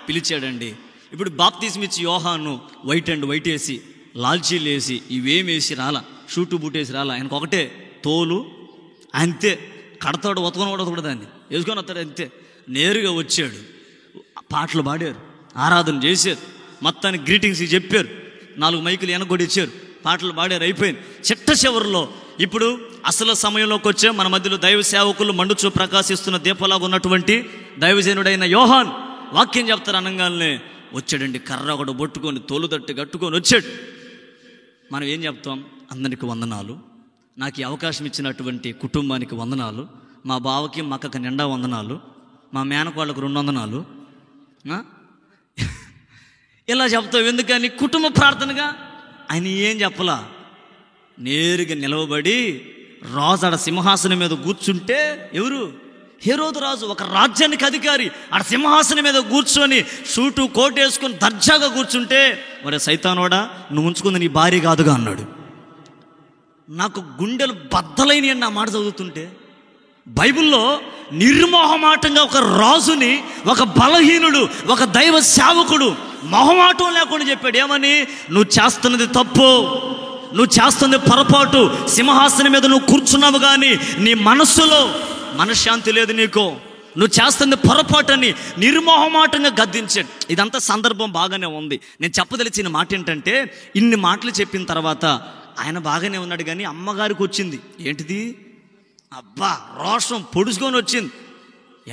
[SPEAKER 1] పిలిచాడండి. ఇప్పుడు బాప్తిస్మిచ్చి యోహాను వైట్ వేసి లాల్చీలు వేసి ఇవేం వేసి రాలా, షూటు బూటేసి రాలా. ఆయనకు ఒకటే తోలు, అంతే. కడతాడు, ఉతకొని కూడా దాన్ని వేసుకొని వస్తాడు, అంతే. నేరుగా వచ్చాడు. పాటలు పాడారు, ఆరాధన చేశారు, మొత్తానికి గ్రీటింగ్స్ చెప్పారు, 4 మైకులు వెనకొడి ఇచ్చారు, పాటలు పాడారు, అయిపోయింది. చిట్ట చివరిలో ఇప్పుడు అసలు సమయంలోకి వచ్చే మన మధ్యలో దైవ సేవకులు మండుచూ ప్రకాశిస్తున్న దీపలాగా ఉన్నటువంటి దైవజనుడైన యోహాన్ వాక్యం చెప్తారు అనగానే వచ్చాడండి. కర్ర ఒకటి పట్టుకొని తోలు తట్టి కట్టుకొని వచ్చాడు. మనం ఏం చెప్తాం? అందరికి వందనాలు, నాకు ఈ అవకాశం ఇచ్చినటువంటి కుటుంబానికి వందనాలు, మా బావకి మా అక్కకి నిండా వందనాలు, మా మేనకోళ్ళకు 2 వందనాలు, ఇలా చెప్తావు. ఎందుకని? కుటుంబ ప్రార్థనగా. ఆయన ఏం చెప్పలా, నేరుగా నిలవబడి రాజు ఆడ సింహాసనం మీద కూర్చుంటే, ఎవరు? హేరోదు రాజు, ఒక రాజ్యానికి అధికారి, ఆడ సింహాసనం మీద కూర్చొని షూటు కోట్ వేసుకొని దర్జాగా కూర్చుంటే, మరి సైతానోడా నువ్వు ఉంచుకుంది నీ భార్య కాదుగా అన్నాడు. నాకు గుండెలు బద్దలైన నా మాట చదువుతుంటే, బైబిల్లో నిర్మోహమాటంగా ఒక రాజుని, ఒక బలహీనుడు, ఒక దైవ సేవకుడు మొహమాటం లేకుండా చెప్పాడు. ఏమని? నువ్వు చేస్తున్నది తప్పు, నువ్వు చేస్తుంది పొరపాటు, సింహాసనం మీద నువ్వు కూర్చున్నావు కానీ నీ మనస్సులో మనశ్శాంతి లేదు, నీకు నువ్వు చేస్తుంది పొరపాటు అని నిర్మోహమాటంగా గద్దించాడు. ఇదంతా సందర్భం బాగానే ఉంది. నేను చెప్పదలిచిన మాట ఏంటంటే, ఇన్ని మాటలు చెప్పిన తర్వాత ఆయన బాగానే ఉన్నాడు కానీ అమ్మగారికి వచ్చింది. ఏంటిది? అబ్బా, రోషం పొడుచుకొని వచ్చింది.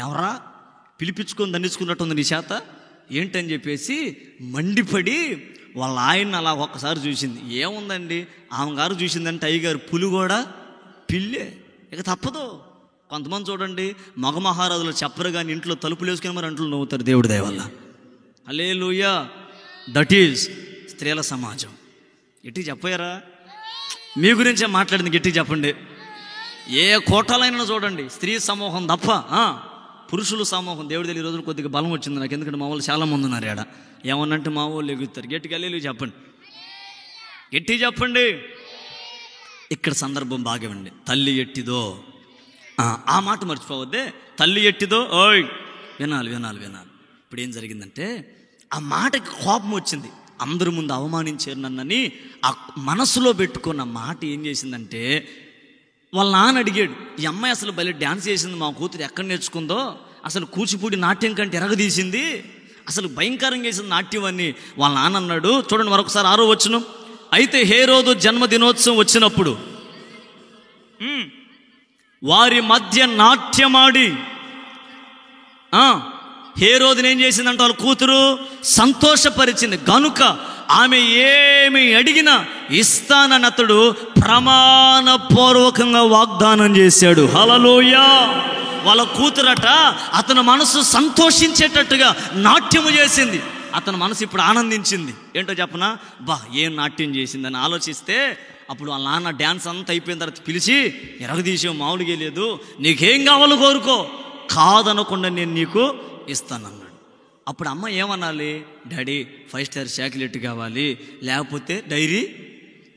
[SPEAKER 1] ఎవరా పిలిపించుకొని దండించుకున్నట్టుంది నీ చేత ఏంటని చెప్పేసి మండిపడి వాళ్ళ ఆయన అలా ఒక్కసారి చూసింది. ఏముందండి, ఆమె గారు చూసిందంటే అయ్యగారు పులి కూడా పిల్లే, ఇక తప్పదు. కొంతమంది చూడండి, మగ మహారాజులు చెప్పరు కానీ ఇంట్లో తలుపులు వేసుకుని మరి అంట్లో నవ్వుతారు దేవుడి దయ వల్ల. హల్లెలూయా. దట్ ఈజ్ స్త్రీల సమాజం. గట్టి చెప్పారా? మీ గురించే మాట్లాడింది, గట్టి చెప్పండి. ఏ కోటాలైనా చూడండి, స్త్రీ సమూహం తప్ప పురుషుల సమూహం. దేవుడి తెలియ రోజులు కొద్దిగా బలం వచ్చింది నాకు, ఎందుకంటే మా వాళ్ళు చాలా మంది ఉన్నారు ఆడ. ఏమన్నంటే మా వాళ్ళు ఎగుతారు. గట్టిగా వెళ్ళి చెప్పండి, గట్టి చెప్పండి. ఇక్కడ సందర్భం బాగేవండి. తల్లి ఎట్టిదో, ఆ మాట మర్చిపోవద్దే. తల్లి ఎట్టిదో, ఓయ్ వినాలి వినాలి వినాలి. ఇప్పుడు ఏం జరిగిందంటే, ఆ మాటకి కోపం వచ్చింది. అందరి ముందు అవమానించారు నన్నని ఆ మనసులో పెట్టుకున్న మాట ఏం చేసిందంటే, వాళ్ళ నాన్న అడిగాడు, ఈ అమ్మాయి అసలు భలే డ్యాన్స్ చేసింది, మా కూతురు ఎక్కడ నేర్చుకుందో, అసలు కూచిపూడి నాట్యం కంటే ఎరగదీసింది, అసలు భయంకరంగా చేసింది నాట్యం అని వాళ్ళ నాన్న అన్నాడు. చూడండి మరొకసారి 6వ వచనం. అయితే హేరోదు జన్మదినోత్సవం వచ్చినప్పుడు వారి మధ్య నాట్యమాడి, హేరోదుని ఏం చేసిందంటే వాళ్ళ కూతురు సంతోషపరిచింది గనుక ఆమె ఏమి అడిగినా ఇస్తానని అతడు ప్రమాణపూర్వకంగా వాగ్దానం చేశాడు. హల్లెలూయా. వాళ్ళ కూతురట అతని మనసు సంతోషించేటట్టుగా నాట్యము చేసింది. అతని మనసు ఇప్పుడు ఆనందించింది. ఏంటో చెప్పనా? బా, ఏం నాట్యం చేసిందని ఆలోచిస్తే అప్పుడు వాళ్ళ నాన్న డ్యాన్స్ అంతా అయిపోయిన తర్వాత పిలిచి, ఎరగదీసావు, మామూలుగా లేదు, నీకేం కావాలో కోరుకో, కాదనకుండా నేను నీకు ఇస్తానన్నాడు. అప్పుడు అమ్మ ఏమనాలి? డాడీ 5 స్టార్ చాక్లెట్ కావాలి, లేకపోతే డైరీ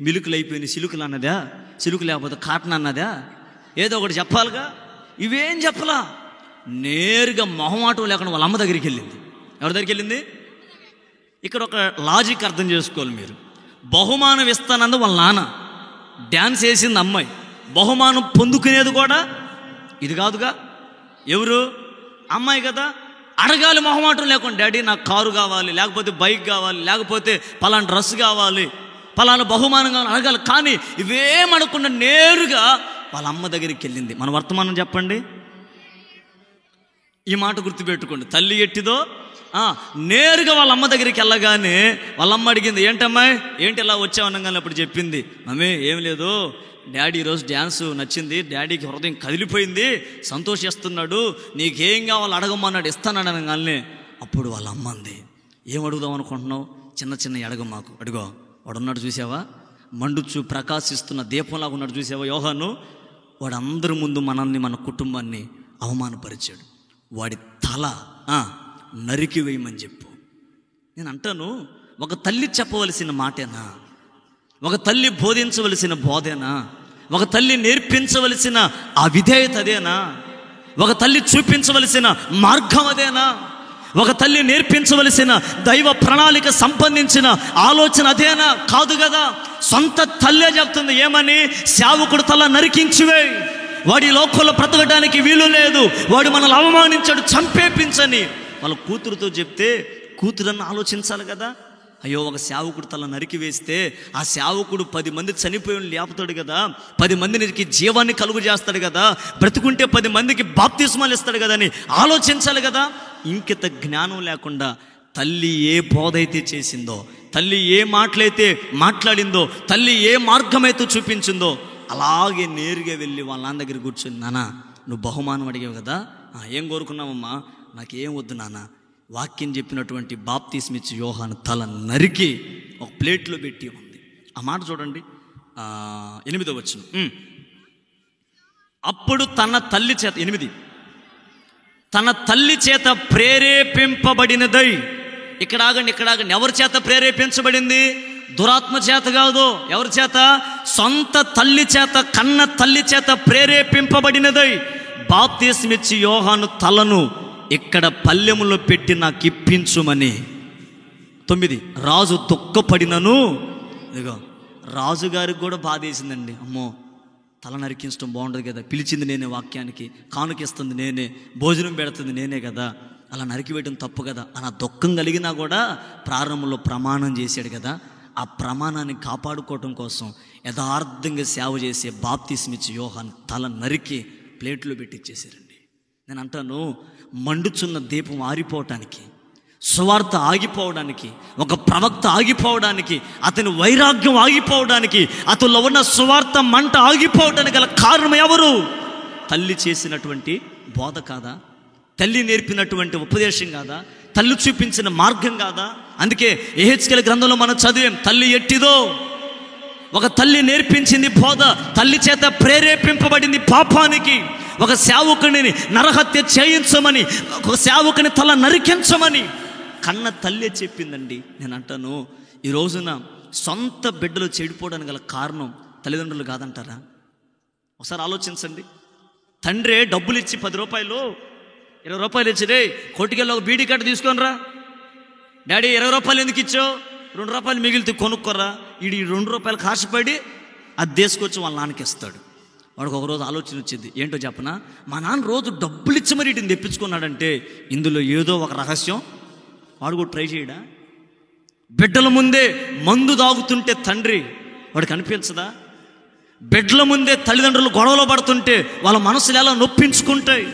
[SPEAKER 1] మిలుకులు అయిపోయిన సిలుకులు అన్నదా, సిలుకు లేకపోతే కాటన్ అన్నదా, ఏదో ఒకటి చెప్పాలిగా. ఇవేం చెప్పలా, నేరుగా మొహమాటం లేకుండా వాళ్ళ అమ్మ దగ్గరికి వెళ్ళింది. ఎవరి దగ్గరికి వెళ్ళింది? ఇక్కడ ఒక లాజిక్ అర్థం చేసుకోవాలి మీరు. బహుమానం ఇస్తానంది వాళ్ళ నాన్న, డ్యాన్స్ వేసింది అమ్మాయి, బహుమానం పొందుకునేది కూడా ఇది కాదుగా, ఎవరు? అమ్మాయి కదా. అడగాలి మొహమాటం లేకుండా, డాడీ నాకు కారు కావాలి, లేకపోతే బైక్ కావాలి, లేకపోతే పలానా డ్రెస్ కావాలి, పలానా బహుమానం కావాలి అడగాలి. కానీ ఇవేమనకుండా నేరుగా వాళ్ళ అమ్మ దగ్గరికి వెళ్ళింది. మన వర్తమానం చెప్పండి, ఈ మాట గుర్తుపెట్టుకోండి. తల్లి ఎట్టిదో నేరుగా వాళ్ళ అమ్మ దగ్గరికి వెళ్ళగానే వాళ్ళ అమ్మ అడిగింది, ఏంటమ్మాయి ఏంటి ఇలా వచ్చావనగానే అప్పుడు చెప్పింది, మమ్మీ ఏం లేదు, డాడీ ఈరోజు డ్యాన్స్ నచ్చింది, డాడీకి హృదయం కదిలిపోయింది, సంతోషిస్తున్నాడు, నీకేం కావాలో అడగమన్నాడు, ఇస్తానని అనగానే అప్పుడు వాళ్ళ అమ్మ అంది, ఏం అడుగుదాం అనుకుంటున్నావు? చిన్న చిన్న అడగ మాకు, అడుగో వాడున్నాడు చూసావా, మండుచు ప్రకాశిస్తున్న దీపంలాగా ఉన్నాడు చూసావా యోహాను. వాడు అందరి ముందు మనల్ని, మన కుటుంబాన్ని అవమానపరిచాడు. వాడి తల నరికి వేయమని చెప్పు. నేను అంటాను, ఒక తల్లి చెప్పవలసిన మాటేనా? ఒక తల్లి బోధించవలసిన బోధేనా? ఒక తల్లి నేర్పించవలసిన ఆ విధేయత అదేనా? ఒక తల్లి చూపించవలసిన మార్గం అదేనా? ఒక తల్లి నేర్పించవలసిన దైవ ప్రణాళిక సంబంధించిన ఆలోచన అదేనా? కాదు కదా. సొంత తల్లే చెప్తుంది ఏమని? సేవకుడు తల నరికించివే, వాడి లోకంలో బ్రతకడానికి వీలు లేదు, వాడు మనల్ని అవమానించాడు, చంపేపించని వాళ్ళ కూతురుతో చెప్తే కూతురನ್ನು ఆలోచించాలి కదా. అయ్యో, ఒక సేవకుడు తల నరికి వేస్తే ఆ సేవకుడు 10 మంది చనిపోయి లేపుతాడు కదా, 10 మందికి జీవాన్ని కలుగు చేస్తాడు కదా, బ్రతుకుంటే 10 మందికి బాప్తిస్మాలు ఇస్తాడు కదా అని ఆలోచించాలి కదా. ఇంకిత జ్ఞానం లేకుండా తల్లి ఏ బోధ అయితే చేసిందో, తల్లి ఏ మాటలైతే మాట్లాడిందో, తల్లి ఏ మార్గమైతే చూపించిందో అలాగే నేరుగా వెళ్ళి వాళ్ళ నాన్న దగ్గర కూర్చొని, నాన్న నువ్వు బహుమానం అడిగావు కదా, ఏం కోరుకున్నావమ్మా? నాకేం వద్దు నాన్న, వాక్యం చెప్పినటువంటి బాప్తిస్మిచ్చి యోహాను తల నరికి ఒక ప్లేట్లో పెట్టి ఉంది. ఆ మాట చూడండి, 8వ వచనం. అప్పుడు తన తల్లి చేత 8 తన తల్లి చేత ప్రేరేపింపబడినదై. ఇక్కడ ఆగండి. ఎవరి చేత ప్రేరేపించబడింది? దురాత్మ చేత కాదు. ఎవరి చేత? సొంత తల్లి చేత, కన్న తల్లి చేత ప్రేరేపింపబడినదై బాప్తిస్మిచ్చి యోహాను తలను ఇక్కడ పల్లెములో పెట్టి నాకు ఇప్పించుమని. 9 రాజు దుఃఖపడినను. ఇదిగో రాజుగారికి కూడా బాధేసిందండి. అమ్మో, తల నరికించడం బాగుండదు కదా, పిలిచింది నేనే, వాక్యానికి కానుకిస్తుంది నేనే, భోజనం పెడుతుంది నేనే కదా, అలా నరికివేయడం తప్పు కదా అని దుఃఖం కలిగినా కూడా ప్రారంభంలో ప్రమాణం చేశాడు కదా. ఆ ప్రమాణాన్ని కాపాడుకోవటం కోసం యథార్థంగా సేవ చేసే బాప్తిస్మిచ్చి యోహాను తల నరికి ప్లేట్లో పెట్టిచ్చేసారండి. నేను అంటాను, మండుచున్న దీపం ఆరిపోవటానికి, సువార్త ఆగిపోవడానికి, ఒక ప్రవక్త ఆగిపోవడానికి, అతని వైరాగ్యం ఆగిపోవడానికి, అతనిలో ఉన్న సువార్త మంట ఆగిపోవడానికి గల కారణం ఎవరు? తల్లి చేసినటువంటి బోధ కాదా? తల్లి నేర్పినటువంటి ఉపదేశం కాదా? తల్లి చూపించిన మార్గం కాదా? అందుకే యెహెజ్కేలు గ్రంథంలో మనం చదివాం, తల్లి ఎట్టిదో. ఒక తల్లి నేర్పించింది బోధ, తల్లి చేత ప్రేరేపింపబడింది పాపానికి. ఒక సేవకుని నరహత్య చేయించమని, ఒక సేవకుని తల నరికించమని కన్న తల్లి చెప్పిందండి. నేను అంటాను, ఈ రోజున సొంత బిడ్డలు చెడిపోవడానికి గల కారణం తల్లిదండ్రులు కాదంటారా? ఒకసారి ఆలోచించండి. తండ్రి డబ్బులు ఇచ్చి 10 రూపాయలు 20 రూపాయలు ఇచ్చి, రే కొట్టుకెళ్ళి ఒక బీడీ కట్ట తీసుకొనిరా. డాడీ 20 రూపాయలు ఎందుకు ఇచ్చావు? 2 రూపాయలు మిగిలితే కొనుక్కోరా. ఈడు 2 రూపాయలు కాసుపడి అది తీసుకొచ్చి వాళ్ళ నాన్నకి ఇస్తాడు. వాడికి ఒకరోజు ఆలోచన వచ్చింది, ఏంటో చెప్పనా, మా నాన్న రోజు డబ్బులు ఇచ్చి మరి వీటిని తెప్పించుకున్నాడంటే ఇందులో ఏదో ఒక రహస్యం. వాడు కూడా ట్రై చేయడా? బిడ్డల ముందే మందు తాగుతుంటే తండ్రి వాడికి అనిపించదా? బిడ్డల ముందే తల్లిదండ్రులు గొడవలు పడుతుంటే వాళ్ళ మనసులు ఎలా నొప్పించుకుంటాయి?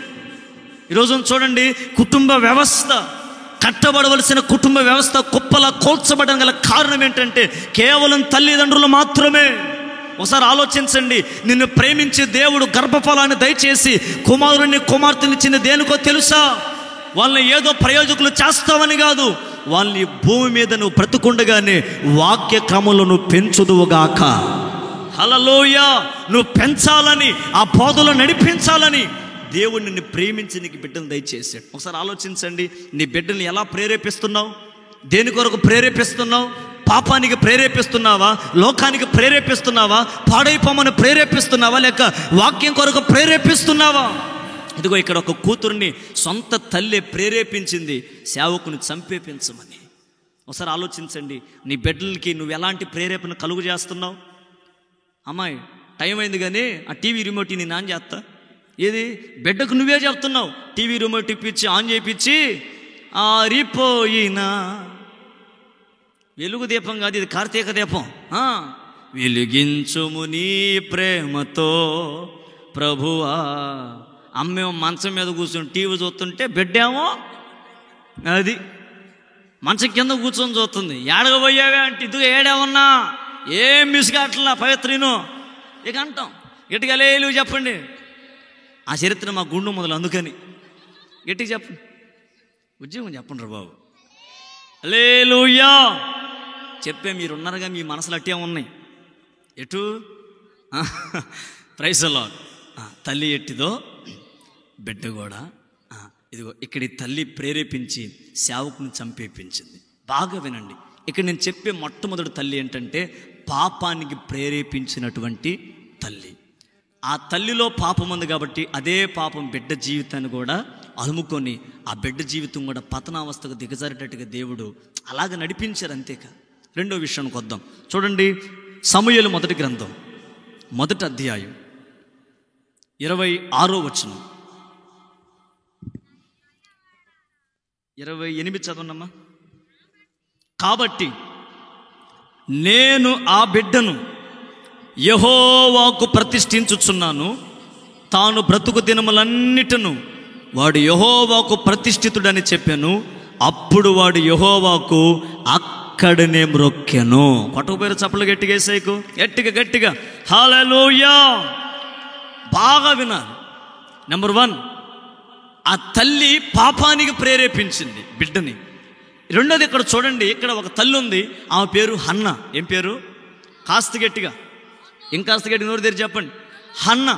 [SPEAKER 1] ఈరోజు చూడండి, కుటుంబ వ్యవస్థ, కట్టబడవలసిన కుటుంబ వ్యవస్థ కుప్పలా కోల్చబడడం గల కారణం ఏంటంటే కేవలం తల్లిదండ్రులు మాత్రమే. ఒకసారి ఆలోచించండి. నిన్ను ప్రేమించే దేవుడు గర్భఫలాన్ని దయచేసి కుమారుని కుమార్తెనిచ్చింది దేనికో తెలుసా? వాళ్ళని ఏదో ప్రయోజకులు చేస్తావని కాదు, వాళ్ళని భూమి మీద నువ్వు బ్రతుకుండగానే వాక్య క్రమంలో నువ్వు పెంచుదువుగాక. హల్లెలూయా. నువ్వు పెంచాలని, ఆ బోధలో నడిపించాలని దేవుడు నిన్ను ప్రేమించి నీకు బిడ్డను దయచేశాడు. ఒకసారి ఆలోచించండి, నీ బిడ్డల్ని ఎలా ప్రేరేపిస్తున్నావు? దేని కొరకు ప్రేరేపిస్తున్నావు? పాపానికి ప్రేరేపిస్తున్నావా? లోకానికి ప్రేరేపిస్తున్నావా? పాడైపోమని ప్రేరేపిస్తున్నావా? లేక వాక్యం కొరకు ప్రేరేపిస్తున్నావా? ఇదిగో ఇక్కడ ఒక కూతుర్ని సొంత తల్లి ప్రేరేపించింది సేవకుని చంపేపించమని. ఒకసారి ఆలోచించండి, నీ బిడ్డలకి నువ్వు ఎలాంటి ప్రేరేపణ కలుగు చేస్తున్నావు? అమ్మాయి టైం అయింది కానీ ఆ టీవీ రిమోట్ నేను ఆన్ చేస్తా. ఏది? బిడ్డకు నువ్వే చెప్తున్నావు, టీవీ రిమోట్ ఇప్పించి ఆన్ చేయించి ఆరిపోయినా వెలుగు దీపం కాదు, ఇది కార్తీక దీపం. వెలిగించుము నీ ప్రేమతో ప్రభువా. అమ్మేమో మంచం మీద కూర్చొని టీవీ చూస్తుంటే బిడ్డేమో అది మంచం కింద కూర్చొని చూస్తుంది. ఏడగబోయావే అంటే ఇదిగో ఏడేమన్నా ఏం మిసుగాట్లా పవిత్రను ఇక అంటాం. గట్టిగా లేలు చెప్పండి. ఆ చరిత్ర మా గుండు మొదలు, అందుకని గట్టిగా చెప్పండి. ఉద్యోగం చెప్పండి రా బాబు. హల్లెలూయా. చెప్పే మీరున్నారుగా, మీ మనసులు అట్టే ఉన్నాయి. ఎటు ప్రైజ్ ది లార్డ్. తల్లి ఎట్టిదో బిడ్డ కూడా ఇదిగో ఇక్కడ తల్లి ప్రేరేపించి సేవకుని చంపేపించింది. బాగా వినండి, ఇక్కడ నేను చెప్పే మొట్టమొదటి తల్లి ఏంటంటే పాపానికి ప్రేరేపించినటువంటి తల్లి. ఆ తల్లిలో పాపం ఉంది కాబట్టి అదే పాపం బిడ్డ జీవితాన్ని కూడా అలుముకొని ఆ బిడ్డ జీవితం కూడా పతనావస్థకు దిగజారేటట్టుగా దేవుడు అలాగ నడిపించారు. అంతేకా. రెండో విషయానికి వద్దాం. చూడండి, సమూయేలు మొదటి గ్రంథం 1వ అధ్యాయం 26వ వచనం. 28 చదవనమ్మా. కాబట్టి నేను ఆ బిడ్డను యెహోవాకు ప్రతిష్ఠించుచున్నాను, తాను బ్రతుకు దినములన్నిటను వాడు యెహోవాకు ప్రతిష్ఠితుడని చెప్పాను. అప్పుడు వాడు యెహోవాకు అక్కడనే మ్రొక్కెను. కొట్టకపోయారు చప్పలు గట్టిగా వేసేకు, గట్టిగా హల్లెలూయా. బాగా వినాలి. నెంబర్ 1, ఆ తల్లి పాపానికి ప్రేరేపించింది బిడ్డని. రెండోది ఇక్కడ చూడండి, ఇక్కడ ఒక తల్లి ఉంది, ఆమె పేరు హన్న. ఏం పేరు? కాస్త గట్టిగా, ఇంకాస్త గట్టిగా నోరు తెరిచి చెప్పండి. హన్న.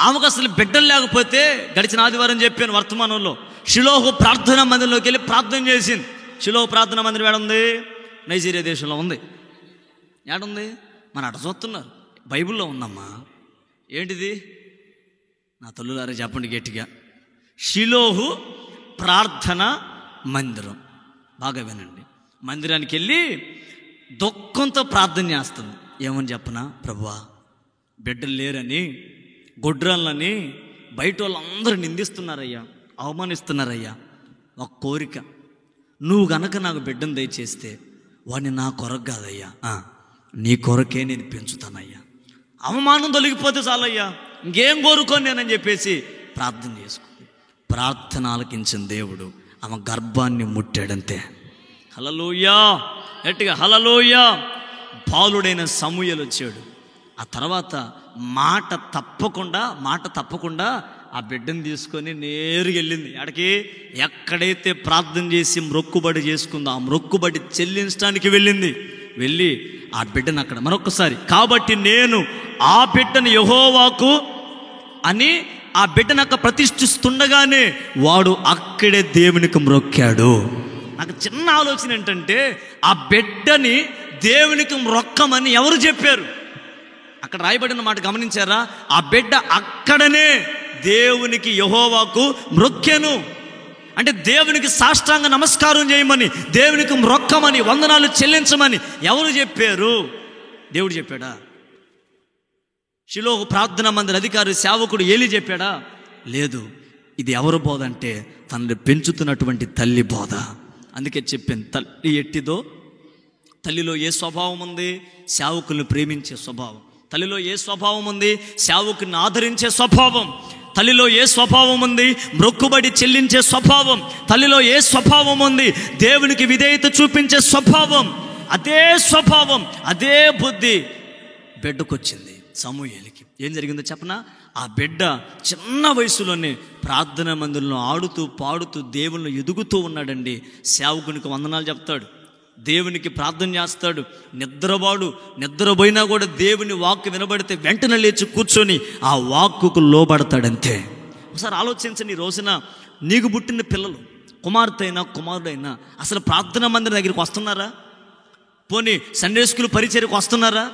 [SPEAKER 1] ఆమెకు అసలు బిడ్డలు లేకపోతే గడిచిన ఆదివారం చెప్పాను వర్తమానంలో, షిలోహు ప్రార్థనా మందిరంలోకి వెళ్ళి ప్రార్థన చేసింది. షిలోహు ప్రార్థనా మందిరం ఏడుంది? నైజీరియా దేశంలో ఉంది. ఏడుంది? మన అట చూస్తున్నారు, బైబిల్లో ఉందమ్మా. ఏంటిది? నా తల్లులారా చెప్పండి గట్టిగా. షిలోహు ప్రార్థనా మందిరం. బాగా వినండి. మందిరానికి వెళ్ళి దుఃఖంతో ప్రార్థన చేస్తుంది. ఏమని చెప్పనా? ప్రభువా, బిడ్డలు లేరని, గొడ్రాళ్ళని బయట వాళ్ళందరూ నిందిస్తున్నారయ్యా, అవమానిస్తున్నారయ్యా. ఒక కోరిక, నువ్వు గనక నాకు బిడ్డను దయచేస్తే వాడిని నా కొరకు కాదయ్యా, నీ కొరకే నేను పెంచుతానయ్యా. అవమానం తొలగిపోతే చాలయ్యా, ఇంకేం కోరుకోని నేనని చెప్పేసి ప్రార్థన చేసుకుంది. ప్రార్థన ఆలకించిన దేవుడు ఆమె గర్భాన్ని ముట్టాడంతే. హల్లెలూయా, గట్టిగా హల్లెలూయా. బాలుడైన సమూయేలు వచ్చాడు. ఆ తర్వాత మాట తప్పకుండా ఆ బిడ్డను తీసుకొని నేరుగా వెళ్ళింది. ఆడికి ఎక్కడైతే ప్రార్థన చేసి మ్రొక్కుబడి చేసుకుందో ఆ మ్రొక్కుబడి చెల్లించడానికి వెళ్ళి ఆ బిడ్డను అక్కడ మరొకసారి, కాబట్టి నేను ఆ బిడ్డను యెహోవాకు అని ఆ బిడ్డను అక్కడ ప్రతిష్ఠిస్తుండగానే వాడు అక్కడే దేవునికి మ్రొక్కాడు. నాకు చిన్న ఆలోచన ఏంటంటే, ఆ బిడ్డని దేవునికి మ్రొక్కమని ఎవరు చెప్పారు? అక్కడ రాయబడిన మాట గమనించారా? ఆ బిడ్డ అక్కడనే దేవునికి యెహోవాకు మ్రొక్కెను. అంటే దేవునికి సాష్టాంగ నమస్కారం చేయమని, దేవునికి మ్రొక్కమని, వందనాలు చెల్లించమని ఎవరు చెప్పారు? దేవుడు చెప్పాడా? షిలోహు ప్రార్థనా మందిర అధికారి సేవకుడు ఏలీ చెప్పాడా? లేదు. ఇది ఎవరు బోధ అంటే తనని పెంచుతున్నటువంటి తల్లి బోధ. అందుకే చెప్పాను, తల్లి ఎట్టిదో, తల్లిలో ఏ స్వభావం ఉంది? సేవకుల్ని ప్రేమించే స్వభావం. తల్లిలో ఏ స్వభావం ఉంది? సేవకుని ఆదరించే స్వభావం. తల్లిలో ఏ స్వభావం ఉంది? మ్రొక్కుబడి చెల్లించే స్వభావం. తల్లిలో ఏ స్వభావం ఉంది? దేవునికి విధేయత చూపించే స్వభావం. అదే స్వభావం, అదే బుద్ధి బిడ్డకొచ్చింది సమూయేలుకి. ఏం జరిగిందో చెప్పనా? ఆ బిడ్డ చిన్న వయసులోనే ప్రార్థనా మందిరంలో ఆడుతూ పాడుతూ దేవుళ్ళు ఎదుగుతూ ఉన్నాడండి. సేవకునికి వందనాలు చెప్తాడు, దేవునికి ప్రార్థన చేస్తాడు, నిద్రపోయినా కూడా దేవుని వాక్కు వినబడితే వెంటనే లేచి కూర్చొని ఆ వాక్కుకు లోబడతాడంతే. ఒకసారి ఆలోచించండి, ఈ రోజున నీకు పుట్టిన పిల్లలు, కుమార్తె అయినా కుమారుడైనా అసలు ప్రార్థనా మందిరం దగ్గరికి వస్తున్నారా? పోనీ సండే స్కూల్ పరిచర్యకు వస్తున్నారా?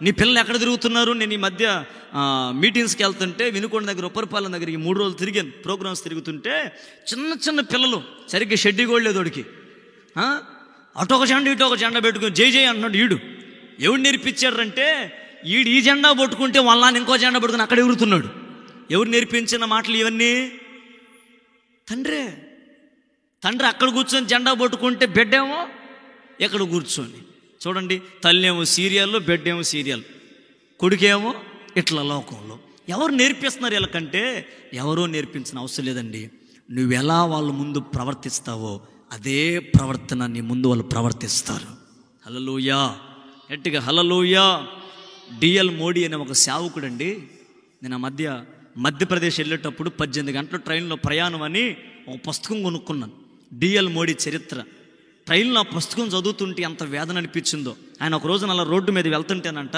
[SPEAKER 1] నీ పిల్లలు ఎక్కడ తిరుగుతున్నారు? నేను ఈ మధ్య మీటింగ్స్కి వెళ్తుంటే వినుకొండ దగ్గర, ఉప్పరపాలెం దగ్గరికి 3 రోజులు తిరిగాను. ప్రోగ్రామ్స్ తిరుగుతుంటే చిన్న పిల్లలు, సరిగ్గా షెడ్డి కూడా లేదు వాడికి, అటు ఒక జెండా ఇటు ఒక జెండా పెట్టుకుని జై జై అంటున్నాడు. ఎవడు నేర్పించారంటే, ఈ జెండా పట్టుకుంటే వాళ్ళ ఇంకో జెండా పట్టుకుని అక్కడ ఎగురుతున్నాడు. ఎవరు నేర్పించిన మాటలు ఇవన్నీ? తండ్రి అక్కడ కూర్చొని జెండా పట్టుకుంటే బిడ్డేమో ఎక్కడ కూర్చొని. చూడండి, తల్లి ఏమో సీరియల్లో, బిడ్డ ఏమో సీరియల్, కొడుకేమో ఇట్లా లోకంలో. ఎవరు నేర్పిస్తున్నారు వీళ్ళకంటే? ఎవరో నేర్పించిన అవసరం లేదండి. నువ్వెలా వాళ్ళ ముందు ప్రవర్తిస్తావో అదే ప్రవర్తన నీ ముందు వాళ్ళు ప్రవర్తిస్తారు. హల్లెలూయా, గట్టిగా హల్లెలూయా. డిఎల్ మోడీ అనే ఒక సేవకుడండి. నేను ఆ మధ్యప్రదేశ్ వెళ్ళేటప్పుడు 18 గంటల ట్రైన్లో ప్రయాణం అని ఒక పుస్తకం కొనుక్కున్నాను, డిఎల్ మోడీ చరిత్ర. ట్రైన్లో ఆ పుస్తకం చదువుతుంటే ఎంత వేదన అనిపించిందో. ఆయన ఒక రోజున అలా రోడ్డు మీద వెళ్తుంటేనంట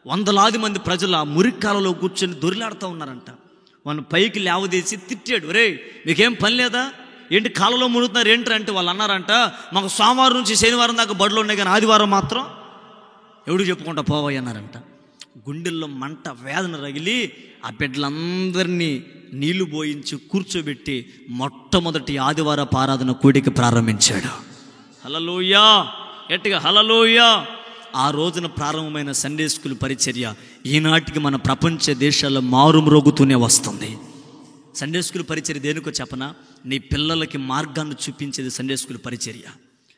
[SPEAKER 1] వందలాది మంది ప్రజలు ఆ మురికాలలో కూర్చొని దొరిలాడుతూ ఉన్నారంట. వాళ్ళని పైకి లేవదీసి తిట్టాడు, రే మీకేం పని లేదా, ఏంటి కాలంలో మునుగుతున్నారు ఏంటంటే వాళ్ళు అన్నారంట, మాకు సోమవారం నుంచి శనివారం దాకా బడులు ఉన్నాయి కానీ ఆదివారం మాత్రం ఎవడు చెప్పుకుంటా పోవాయి అన్నారంట. గుండెల్లో మంట వేదన రగిలి ఆ బిడ్డలందరినీ నీళ్లు పోయించి కూర్చోబెట్టి మొట్టమొదటి ఆదివారపు ఆరాధన కూడిక ప్రారంభించాడు. హల్లెలూయా, గట్టిగా హల్లెలూయా. ఆ రోజున ప్రారంభమైన సండే స్కూల్ పరిచర్య ఈనాటికి మన ప్రపంచ దేశాల్లో మారుమ్రోగుతూనే వస్తుంది. సండే స్కూల్ పరిచర్య దేనికో చెప్పనా, నీ పిల్లలకి మార్గాన్ని చూపించేది సండే స్కూల్ పరిచర్య.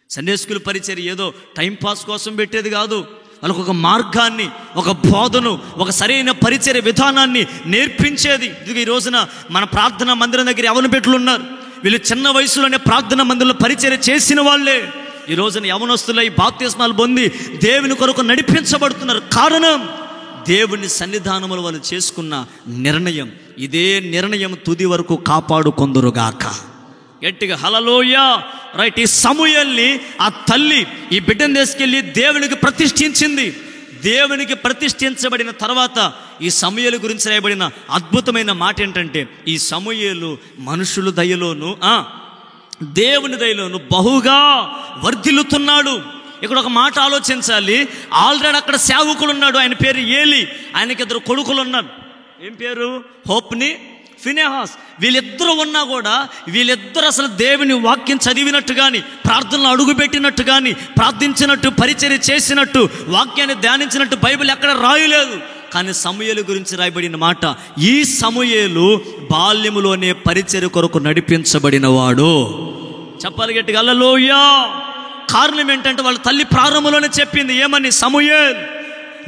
[SPEAKER 1] సండే స్కూల్ పరిచర్య ఏదో టైంపాస్ కోసం పెట్టేది కాదు, వాళ్ళకు ఒక మార్గాన్ని, ఒక బోధను, ఒక సరైన పరిచర్య విధానాన్ని నేర్పించేది. ఇది ఈ రోజున మన ప్రార్థనా మందిరం దగ్గర యవన బిడ్డలు ఉన్నారు, వీళ్ళు చిన్న వయసులోనే ప్రార్థనా మందిరంలో పరిచర్య చేసిన వాళ్ళే ఈ రోజున యవనస్తులై బాప్తిస్మాలు పొంది దేవుని కొరకు నడిపించబడుతున్నారు. కారణం దేవుని సన్నిధానములు వాళ్ళు చేసుకున్న నిర్ణయం. ఇదే నిర్ణయం తుది వరకు కాపాడుకొందురుగాక. గట్టిగా హల్లెలూయా. రైట్. ఈ సమూయేలుని ఆ తల్లి ఈ బిడ్డను తీసుకెళ్ళి దేవునికి ప్రతిష్ఠించింది. దేవునికి ప్రతిష్ఠించబడిన తర్వాత ఈ సమూయేలు గురించి రాయబడిన అద్భుతమైన మాట ఏంటంటే, ఈ సమూయేలు మనుషుల దయలోను దేవుని దయలోను బహుగా వర్ధిల్లుతున్నాడు. ఇక్కడ ఒక మాట ఆలోచించాలి. ఆల్రెడీ అక్కడ సేవకుడు ఉన్నాడు, ఆయన పేరు ఏలి. ఆయనకి 2 కొడుకులు ఉన్నారు. ఏం పేరు? హోప్ని, ఫినెహాస్. వీళ్ళిద్దరూ ఉన్నా కూడా వీళ్ళిద్దరు అసలు దేవుని వాక్యం చదివినట్టు కానీ, ప్రార్థనలు అడుగుపెట్టినట్టు కానీ, ప్రార్థించినట్టు, పరిచర్య చేసినట్టు, వాక్యాన్ని ధ్యానించినట్టు బైబిల్ ఎక్కడ రాయలేదు. కానీ సమూయేలు గురించి రాయబడిన మాట, ఈ సమూయేలు బాల్యములోనే పరిచర్య కొరకు నడిపించబడినవాడు. చెప్పాలి గట్టిగా హల్లెలూయా. కారణం ఏంటంటే వాళ్ళ తల్లి ప్రారంభంలోనే చెప్పింది ఏమని, సమూయేల్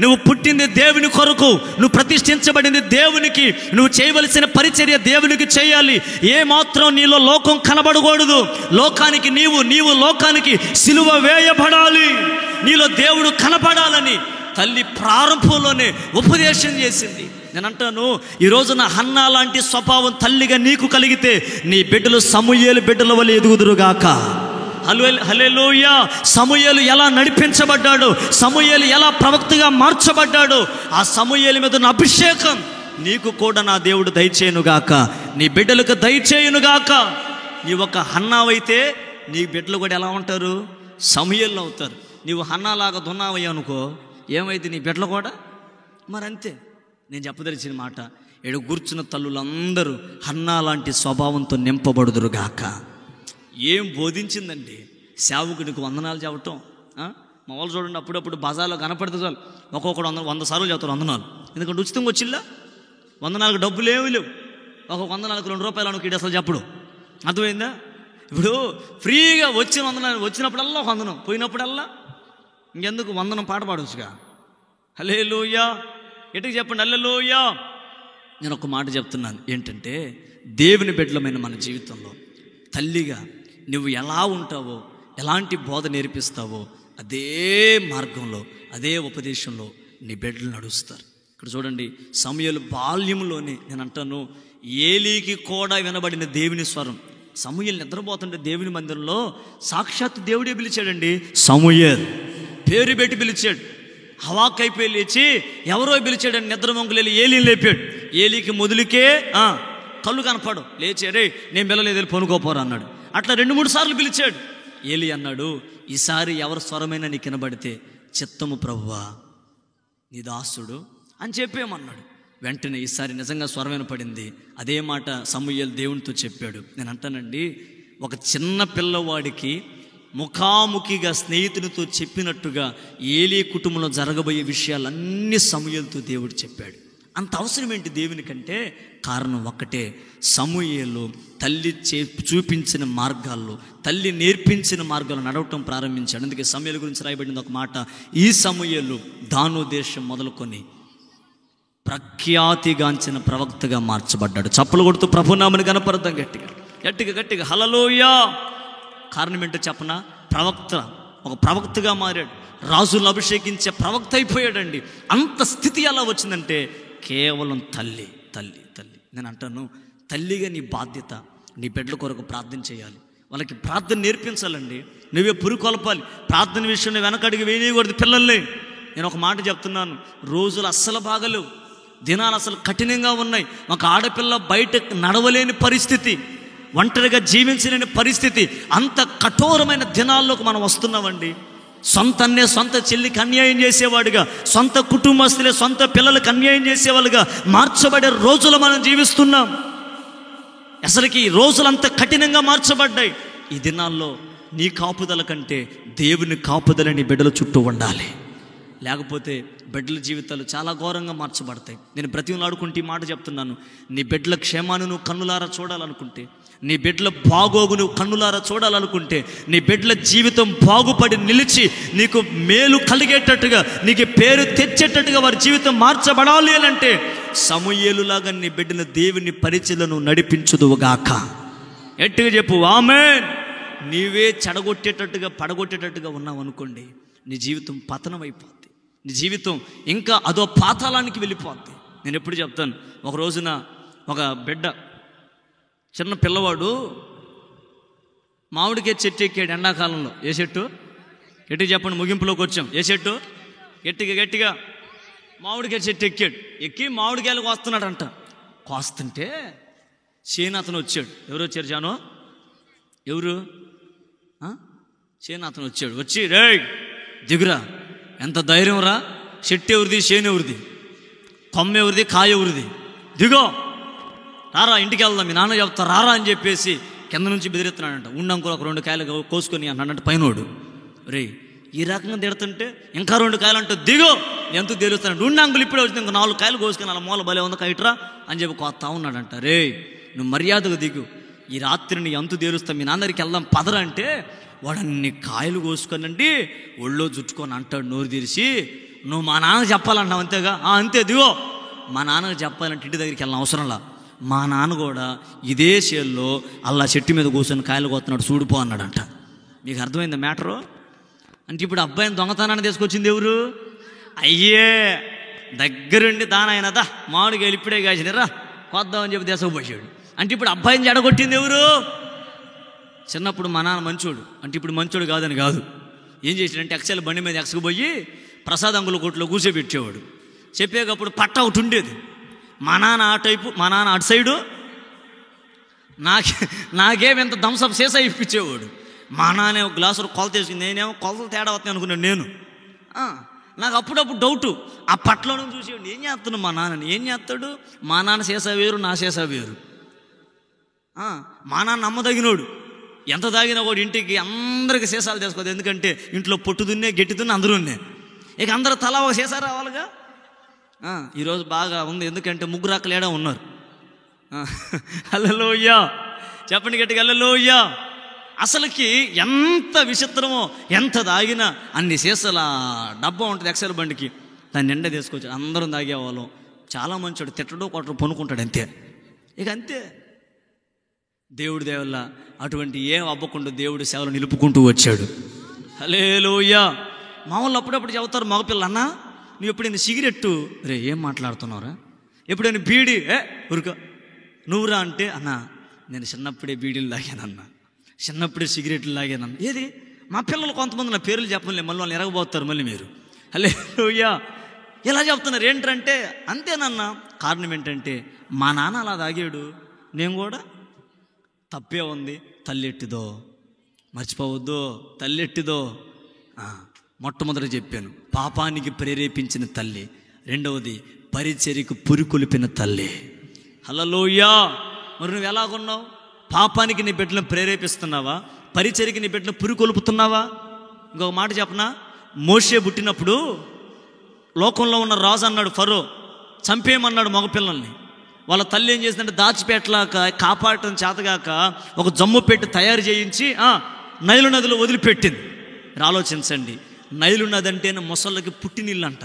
[SPEAKER 1] నువ్వు పుట్టింది దేవుని కొరకు, నువ్వు ప్రతిష్ఠించబడింది దేవునికి, నువ్వు చేయవలసిన పరిచర్య దేవునికి చేయాలి. ఏమాత్రం నీలో లోకం కనబడకూడదు. లోకానికి నీవు లోకానికి సిలువ వేయబడాలి, నీలో దేవుడు కనపడాలని తల్లి ప్రారంభంలోనే ఉపదేశం చేసింది. నేను అంటాను, ఈ రోజున హన్నా లాంటి స్వభావం తల్లిగా నీకు కలిగితే నీ బిడ్డలు సమూయేలు బిడ్డల వలె ఎదుగుదురుగాక. హల్లెలూయా. సమూయేలు ఎలా నడిపించబడ్డాడు, సమూయేలు ఎలా ప్రవక్తగా మార్చబడ్డాడు, ఆ సమూయేలు మీద ఉన్న అభిషేకం నీకు కూడా నా దేవుడు దయచేయునుగాక, నీ బిడ్డలకు దయచేయునుగాక. నీ ఒక హన్నావైతే నీ బిడ్డలు కూడా ఎలా ఉంటారు? సమూయేలు అవుతారు. నీవు హన్నాలాగా దున్నావయ్యా అనుకో, ఏమైతే నీ బిడ్డలు కూడా మరి అంతే. నేను చెప్పదలిచిన మాట, ఏడు కూర్చున్న తల్లులందరూ హన్నా లాంటి స్వభావంతో నింపబడుదురుగాక. ఏం బోధించిందండి సేవకుడికి వందనాలు చెప్పటం. మా వాళ్ళు చూడండి, అప్పుడప్పుడు బజార్లో కనపడితే చాలు ఒక్కొక్కడు 100 సార్లు చెప్తారు వందనాలు. ఎందుకంటే ఉచితంగా వచ్చిల్లా, వందనాలకు డబ్బులు ఏమీ లేవు. ఒక వందనాలకు 2 రూపాయలు అనుకు అసలు చెప్పడు. అర్థమైందా? ఇప్పుడు ఫ్రీగా వచ్చిన వందనాలు, వచ్చినప్పుడల్లా ఒక వందనం, పోయినప్పుడల్లా ఇంకెందుకు వందనం పాట పాడవచ్చుగా. హల్లెలూయా. ఎటుకు చెప్పండి హల్లెలూయా. నేను ఒక మాట చెప్తున్నాను ఏంటంటే, దేవుని బిడ్డలమైన మన జీవితంలో తల్లిగా నువ్వు ఎలా ఉంటావో, ఎలాంటి బోధ నేర్పిస్తావో అదే మార్గంలో, అదే ఉపదేశంలో నీ బిడ్డలు నడుస్తారు. ఇక్కడ చూడండి, సమూయేలు బాల్యంలోనే, నేను అంటాను, ఏలీకి కూడా వినబడిన దేవుని స్వరం. సమూయేలు నిద్రపోతుంటే దేవుని మందిరంలో సాక్షాత్ దేవుడే పిలిచాడండి. సమూయేల్ పేరు పెట్టి పిలిచాడు. హవాకైపోయి లేచి ఎవరో పిలిచాడని నిద్ర మొంగులేలి ఏలీని లేపాడు. ఏలీకి మొదలుకే కళ్ళు కనపడు, లేచి రే నేను పిల్లలేదు పనుకోపోరా అన్నాడు. అట్లా 2-3 సార్లు పిలిచాడు. ఏలీ అన్నాడు, ఈసారి ఎవరి స్వరమైనా నీకు వినబడితే చిత్తము ప్రభువా నీ దాసుడు అని చెప్పేమన్నాడు. వెంటనే ఈసారి నిజంగా స్వరం వినపడింది. అదే మాట సమూయేలు దేవునితో చెప్పాడు. నేను అంటానండి, ఒక చిన్న పిల్లవాడికి ముఖాముఖిగా స్నేహితునితో చెప్పినట్టుగా ఏలీ కుటుంబంలో జరగబోయే విషయాలన్నీ సమూయేలుతో దేవుడు చెప్పాడు. అంత అవసరం ఏంటి దేవునికంటే? కారణం ఒక్కటే, సమూయేలు తల్లి చూపించిన మార్గాల్లో, తల్లి నేర్పించిన మార్గాల్లో నడవటం ప్రారంభించాడు. అందుకే సమూయేలు గురించి రాయబడింది ఒక మాట, ఈ సమూయేలు దాను దేశం మొదలుకొని ప్రఖ్యాతిగాంచిన ప్రవక్తగా మార్చబడ్డాడు. చప్పలు కొడుతూ ప్రభునామని కనపడదాం గట్టిగా గట్టిగా గట్టిగా హల్లెలూయా. కారణం ఏంటో చెప్పనా? ప్రవక్త, ఒక ప్రవక్తగా మారాడు. రాజులను అభిషేకించే ప్రవక్త అయిపోయాడండి. అంత స్థితి ఎలా వచ్చిందంటే కేవలం తల్లి తల్లి తల్లి. నేను అంటాను, తల్లిగా నీ బాధ్యత నీ బిడ్డల కొరకు ప్రార్థన చేయాలి, వాళ్ళకి ప్రార్థన నేర్పించాలండి. నువ్వే పురుకొల్పాలి. ప్రార్థన విషయంలో వెనకడికి వేయకూడదు. పిల్లల్ని నేను ఒక మాట చెప్తున్నాను, రోజులు అస్సలు బాగలేవు, దినాలు అసలు కఠినంగా ఉన్నాయి. ఒక ఆడపిల్ల బయట నడవలేని పరిస్థితి, ఒంటరిగా జీవించలేని పరిస్థితి, అంత కఠోరమైన దినాల్లోకి మనం వస్తున్నామండి. సొంత చెల్లికి అన్యాయం చేసేవాడుగా, సొంత కుటుంబస్తులే సొంత పిల్లలకు అన్యాయం చేసేవాళ్ళుగా మార్చబడే రోజులు మనం జీవిస్తున్నాం. అసలుకి ఈ రోజులు అంత కఠినంగా మార్చబడ్డాయి. ఈ దినాల్లో నీ కాపుదల కంటే దేవుని కాపుదల నీ బిడ్డల చుట్టూ ఉండాలి. లేకపోతే బిడ్డల జీవితాలు చాలా ఘోరంగా మార్చబడతాయి. నేను బ్రతిమలాడుకుంటే ఈ మాట చెప్తున్నాను, నీ బిడ్డల క్షేమాన్ని నువ్వు కన్నులారా చూడాలనుకుంటే, నీ బిడ్డల బాగోగు నువ్వు కన్నులారా చూడాలనుకుంటే, నీ బిడ్డల జీవితం బాగుపడి నిలిచి నీకు మేలు కలిగేటట్టుగా, నీకు పేరు తెచ్చేటట్టుగా వారి జీవితం మార్చబడాలి అని అంటే సమూయేలులాగా నీ బిడ్డల దేవుని పరిచయలను నడిపించుదువుగాక. ఎట్టుగా చెప్పు ఆమేన్. నీవే చెడగొట్టేటట్టుగా పడగొట్టేటట్టుగా ఉన్నావు అనుకోండి, నీ జీవితం పతనం అయిపోద్ది. నీ జీవితం ఇంకా అదో పాతాళానికి వెళ్ళిపోద్ది. నేను ఎప్పుడు చెప్తాను, ఒక రోజున ఒక బిడ్డ, చిన్న పిల్లవాడు మామిడికాయ చెట్టు ఎక్కాడు ఎండాకాలంలో. ఏ చెట్టు? గట్టిగా చెప్పండి, ముగింపులోకి వచ్చాం. ఏ చెట్టు? గట్టిగా మామిడికాయ చెట్టు ఎక్కి మామిడికాయలు కోస్తున్నాడంట. కోస్తుంటే చేను అతను వచ్చాడు. ఎవరు వచ్చారు జానో? ఎవరు? చేను అతను వచ్చాడు. వచ్చి రే దిగురా, ఎంత ధైర్యం రా, చెట్టు ఎవరిది, చేను ఎవరిది, కొమ్మ ఎవరిది, కాయ ఎవరిది, దిగో రారా ఇంటికి వెళ్దాం, మీ నాన్న చెప్తా రారా అని చెప్పేసి కింద నుంచి బెదిరిస్తున్నాడంట. ఉండంకులు ఒక 2 కాయలు కోసుకొని అన్నాడంట పైనోడు. రే ఈ రకంగా తిడుతుంటే ఇంకా 2 కాయలు అంటే దిగో ఎంత తేలుస్తాడు. ఉండంకులు ఇప్పుడే వచ్చింది, ఇంకా 4 కాయలు కోసుకొని అలా మూల భలే ఉంది కైట్రా అని చెప్పి కొత్తా ఉన్నాడంట. రే నువ్వు మర్యాదగా దిగు, ఈ రాత్రిని ఎంత తేలుస్తా, మీ నాన్న దగ్గరికి వెళ్దాం పదరా అంటే వాడు అన్ని కాయలు కోసుకొనండి ఒళ్ళో జుట్టుకొని అంటాడు నోరు తెరిచి, నువ్వు మా నాన్నకు చెప్పాలంటావు అంతేగా? అంతే దిగో. మా నాన్నకు చెప్పాలంటే ఇంటి దగ్గరికి వెళ్ళిన అవసరంలా, మా నాన్న కూడా ఇదే చేల్లో అలా చెట్టు మీద కూర్చొని కాయలు కోస్తున్నాడు చూడిపో అన్నాడంట. మీకు అర్థమైంది మ్యాటరు? అంటే ఇప్పుడు అబ్బాయిని దొంగతనాన్ని తీసుకొచ్చింది ఎవరు? అయ్యే దగ్గరుండి దానాయనదా మామిడికాయలు ఇప్పుడే కాసినరా కొద్దామని చెప్పి దేశపోయాడు. అంటే ఇప్పుడు అబ్బాయిని జడగొట్టింది ఎవరు? చిన్నప్పుడు మా నాన్న మంచోడు, అంటే ఇప్పుడు మంచోడు కాదని కాదు. ఏం చేసాడంటే ఎక్సెల్ బండి మీద ఎక్సకపోయి ప్రసాద్ అంగుల కొట్లో కూర్చోబెట్టేవాడు. చెప్పేటప్పుడు పట్ట ఒకటి ఉండేది. మా నాన్న ఆ టైపు, మా నాన్న అటు సైడు, నాకేమింత థమ్సప్ సీసా ఇప్పించేవాడు. మా నాన్న ఒక గ్లాసులు కొలత వేసుకుంది, నేనేమో కొలతలు తేడా అవుతాయి అనుకున్నాను నేను. నాకు అప్పుడప్పుడు డౌటు, ఆ పట్లను చూసేవాడు ఏం చేస్తున్నాడు మా నాన్నని. ఏం చేస్తాడు? మా నాన్న సీసా వేరు, నా సీసా వేరు. మా నాన్న నమ్మదగినోడు, ఎంత తాగినా కూడా ఇంటికి అందరికి సీసాలు తీసుకోదు. ఎందుకంటే ఇంట్లో పొట్టు దున్నే గట్టి దున్నే అందరూ ఉన్నాయి. ఇక అందరూ తలా ఒక సీసా రావాలిగా. ఈరోజు బాగా ఉంది, ఎందుకంటే 3 అక్కలేడా ఉన్నారు. హల్లెలూయా చెప్పండి గట్టిగా, హల్లెలూయా. అసలుకి ఎంత విచిత్రమో, ఎంత తాగినా అన్ని సీసాల డబ్బా ఉంటుంది ఎక్సెల్ బండికి, దాన్ని నిండా తీసుకొచ్చి అందరం తాగేవాళ్ళం. చాలా మంచోడు, తిట్టడు కొట్టడు పనుకుంటాడు అంతే. ఇక అంతే. దేవుడి దేవుళ్ళ అటువంటి ఏం అవ్వకుండా దేవుడి సేవలు నిలుపుకుంటూ వచ్చాడు. హల్లెలూయా. మామూలు అప్పుడప్పుడు చెబుతారు మగపిల్ల, అన్నా నువ్వు ఎప్పుడైనా సిగరెట్టు, రే ఏం మాట్లాడుతున్నావురా, ఎప్పుడైనా బీడీ ఉరుక నువ్వురా అంటే, అన్నా నేను చిన్నప్పుడే బీడీలు తాగానన్నా, చిన్నప్పుడే సిగరెట్లు తాగానన్నా. ఏది మా పిల్లలు కొంతమంది నా పేర్లు చెప్పలే, మళ్ళీ వాళ్ళు ఎరగబోతారు మళ్ళీ మీరు. హల్లెలూయా. ఎలా చెప్తున్నారు ఏంటంటే, అంతేనన్నా. కారణం ఏంటంటే మా నాన్న అలా తాగాడు, నేను కూడా తప్పే ఉంది. తల్లెట్టిదో మర్చిపోవద్దు, తల్లెట్టిదో. మొట్టమొదటి చెప్పాను, పాపానికి ప్రేరేపించిన తల్లి. రెండవది పరిచర్యకు పురికొల్పిన తల్లి. హల్లెలూయా. మరి నువ్వు ఎలాగున్నావు? పాపానికి నీ బిడ్డలను ప్రేరేపిస్తున్నావా? పరిచర్యకి నీ బిడ్డలను పురికొల్పుతున్నావా? ఇంకొక మాట చెప్పనా, మోషే పుట్టినప్పుడు లోకంలో ఉన్న రాజు అన్నాడు ఫరో, చంపేయమన్నాడు మగపిల్లల్ని. వాళ్ళ తల్లి ఏం చేసిందంటే దాచిపెట్టలాక కాపాడటం చేతగాక ఒక జమ్ము పెట్టి తయారు చేయించి నైలు నదిలో వదిలిపెట్టింది. ఆలోచించండి, నైలు నది అంటేనే మొసళ్ళకి పుట్టినీళ్ళు అంట.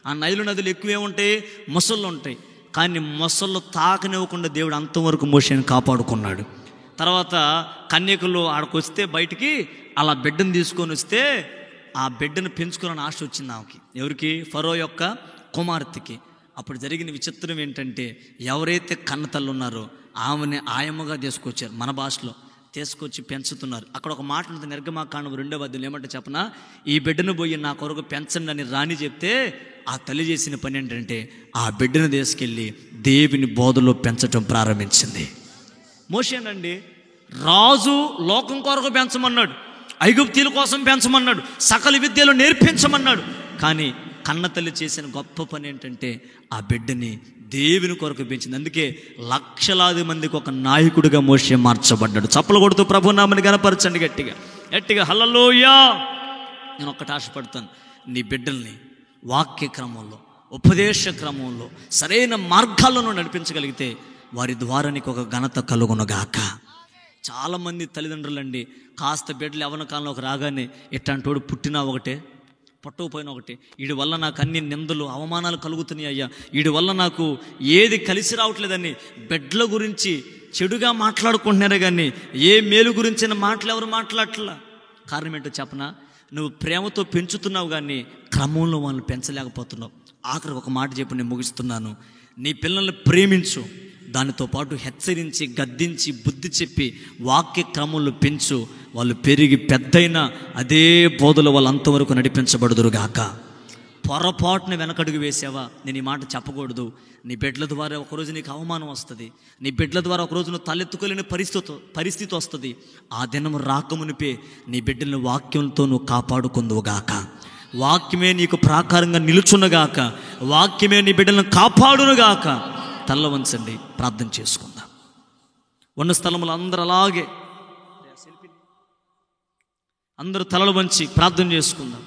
[SPEAKER 1] ఆ నైలు నదులు ఎక్కువేముంటాయి? మొసళ్ళు ఉంటాయి. కానీ మొసళ్ళు తాకనివ్వకుండా దేవుడు అంతవరకు మోషేని కాపాడుకున్నాడు. తర్వాత కన్యకులు ఆడకు వస్తే బయటికి అలా బిడ్డను తీసుకొని వస్తే ఆ బిడ్డను పెంచుకోవాలని ఆశ వచ్చింది ఆమెకి. ఎవరికి? ఫరో యొక్క కుమార్తెకి. అప్పుడు జరిగిన విచిత్రం ఏంటంటే, ఎవరైతే కన్నతల్లి ఉన్నారో ఆమెని ఆయమ్మగా తీసుకొచ్చారు. మన భాషలో తీసుకొచ్చి పెంచుతున్నారు. అక్కడ ఒక మాట ఉంటుంది, నిర్గమాకాండం 2వ అధ్యాయం ఏమంటే చెప్పనా, ఈ బిడ్డను పోయి నా కొరకు పెంచండి అని రాణి చెప్తే ఆ తల్లి చేసిన పని ఏంటంటే ఆ బిడ్డను తీసుకెళ్ళి దేవుని బోధలో పెంచటం ప్రారంభించింది. మోషేనండి రాజు లోకం కొరకు పెంచమన్నాడు, ఐగుప్తీయుల కోసం పెంచమన్నాడు, సకల విద్యలు నేర్పించమన్నాడు. కానీ కన్న తల్లి చేసిన గొప్ప పని ఏంటంటే ఆ బిడ్డని దేవుని కొరకు పెంచింది. అందుకే లక్షలాది మందికి ఒక నాయకుడిగా మోషే మార్చబడ్డాడు. చప్పలు కొడుతూ ప్రభునామని గనపరచండి గట్టిగా గట్టిగా హల్లెలూయా. నేను ఒక్కటి ఆశపడతాను, నీ బిడ్డల్ని వాక్య క్రమంలో, ఉపదేశ క్రమంలో సరైన మార్గాలను నడిపించగలిగితే వారి ద్వారా నీకు ఒక ఘనత కలుగునుగాక. చాలామంది తల్లిదండ్రులండి కాస్త బిడ్డలు యవ్వన కాలంలోకి రాగానే ఇట్లాంటోడు పుట్టినా ఒకటే పట్టుకుపోయిన ఒకటి, వీడి వల్ల నాకు అన్ని నిందలు అవమానాలు కలుగుతున్నాయి అయ్యా, వీడి వల్ల నాకు ఏది కలిసి రావట్లేదని బిడ్డల గురించి చెడుగా మాట్లాడుకుంటున్నారే కానీ ఏ మేలు గురించిన మాటలు ఎవరు మాట్లాడట్లా. కారణం ఏంటో చెప్పనా, నువ్వు ప్రేమతో పెంచుతున్నావు కానీ క్రమంలో వాళ్ళని పెంచలేకపోతున్నావు. ఆఖరికి ఒక మాట చెప్పి నేను ముగిస్తున్నాను, నీ పిల్లల్ని ప్రేమించు, దానితో పాటు హెచ్చరించి గద్దించి బుద్ధి చెప్పి వాక్య క్రమంలో పెంచు. వాళ్ళు పెరిగి పెద్దయినా అదే బోధలో వాళ్ళు అంతవరకు నడిపించబడుదురుగాక. పొరపాటున వెనకడుగు వేసావా, నేను ఈ మాట చెప్పకూడదు. నీ బిడ్డల ద్వారా ఒకరోజు నీకు అవమానం వస్తుంది, నీ బిడ్డల ద్వారా ఒకరోజు నువ్వు తలెత్తుకోలేని పరిస్థితి వస్తుంది. ఆ దినం రాకమునిపే నీ బిడ్డలను వాక్యంతో నువ్వు కాపాడుకుందువుగాక. వాక్యమే నీకు ప్రాకారంగా నిలుచున్నగాక, వాక్యమే నీ బిడ్డలను కాపాడునుగాక. తల్ల వంచండి, ప్రార్థన చేసుకుందాం. ఉన్న స్థలములు అందరూ అలాగే అందరూ తలలు వంచి ప్రార్థన చేసుకుందాం.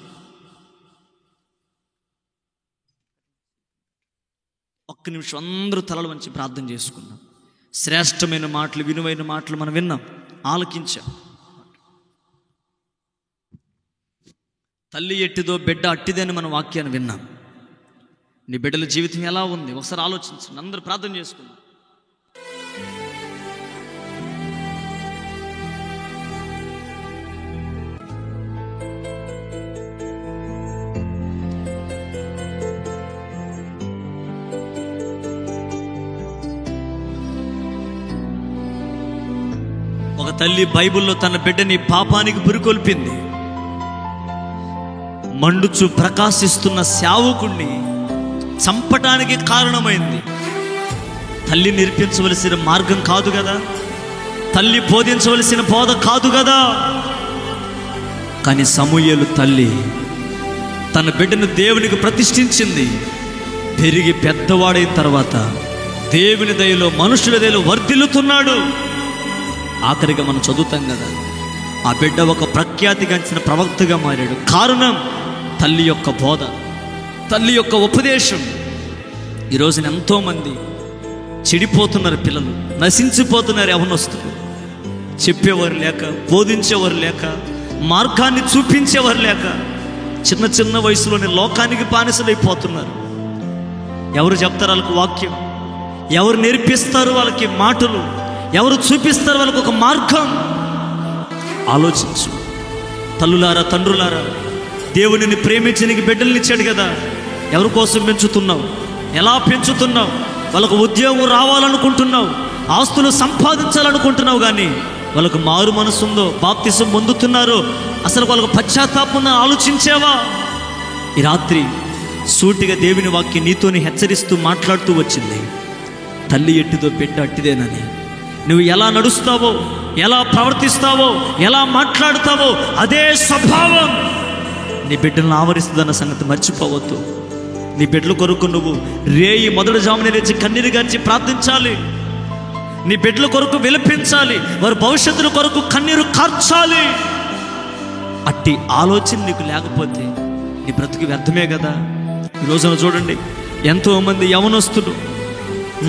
[SPEAKER 1] ఒక్క నిమిషం అందరూ తలలు వంచి ప్రార్థన చేసుకుందాం. శ్రేష్టమైన మాటలు, విలువైన మాటలు మనం విన్నాం, ఆలకించాం. తల్లి ఎట్టిదో బిడ్డ అట్టిదని మన వాక్యాన్ని విన్నాం. నీ బిడ్డల జీవితం ఎలా ఉంది ఒకసారి ఆలోచించండి. అందరూ ప్రార్థన చేసుకుందాం. ఒక తల్లి బైబిల్లో తన బిడ్డని పాపానికి పురికొల్పింది. మండుచు ప్రకాశిస్తున్న సేవకుణ్ణి చంపటానికి కారణమైంది. తల్లి నేర్పించవలసిన మార్గం కాదు కదా, తల్లి బోధించవలసిన బోధ కాదు కదా. కానీ సమూయేలు తల్లి తన బిడ్డను దేవునికి ప్రతిష్ఠించింది. పెరిగి పెద్దవాడైన తర్వాత దేవుని దయలో, మనుషుల దయలో వర్ధిల్లుతున్నాడు. ఆఖరిగా మనం చదువుతాం కదా, ఆ బిడ్డ ఒక ప్రఖ్యాతిగాంచిన ప్రవక్తగా మారాడు. కారణం తల్లి యొక్క బోధ, తల్లి యొక్క ఉపదేశం. ఈరోజున ఎంతోమంది చెడిపోతున్నారు, పిల్లలు నశించిపోతున్నారు. యవ్వనస్తులు చెప్పేవారు లేక, బోధించేవారు లేక, మార్గాన్ని చూపించేవారు లేక చిన్న చిన్న వయసులోనే లోకానికి బానిసలైపోతున్నారు. ఎవరు చెప్తారు వాళ్ళకి వాక్యం, ఎవరు నేర్పిస్తారు వాళ్ళకి మాటలు, ఎవరు చూపిస్తారు వాళ్ళకు ఒక మార్గం? ఆలోచించు తల్లులారా, తండ్రులారా. దేవునిని ప్రేమించడానికి బిడ్డల్ని ఇచ్చాడు కదా, ఎవరి కోసం పెంచుతున్నావు? ఎలా పెంచుతున్నావు? వాళ్ళకు ఉద్యోగం రావాలనుకుంటున్నావు, ఆస్తులు సంపాదించాలనుకుంటున్నావు, కానీ వాళ్ళకు మారు మనసు ఉందో, బాప్తిసం పొందుతున్నారో, అసలు వాళ్ళకు పశ్చాత్తాపం ఆలోచించావా? ఈ రాత్రి సూటిగా దేవుని వాక్యం నీతోని హెచ్చరిస్తూ మాట్లాడుతూ వచ్చింది. తల్లి ఎట్టిదో బిడ్డ అట్టిదేనని. నువ్వు ఎలా నడుస్తావో, ఎలా ప్రవర్తిస్తావో, ఎలా మాట్లాడుతావో అదే స్వభావం నీ బిడ్డలను ఆవరిస్తుందన్న సంగతి మర్చిపోవద్దు. నీ బిడ్డల కొరకు నువ్వు రేయి మొదటి జామున లేచి కన్నీరు గార్చి ప్రార్థించాలి. నీ బిడ్డల కొరకు విలపించాలి, వారి భవిష్యత్తుల కొరకు కన్నీరు కార్చాలి. అట్టి ఆలోచన నీకు లేకపోతే నీ బ్రతుకు వ్యర్థమే కదా. ఈ రోజున చూడండి, ఎంతోమంది యవనస్తులు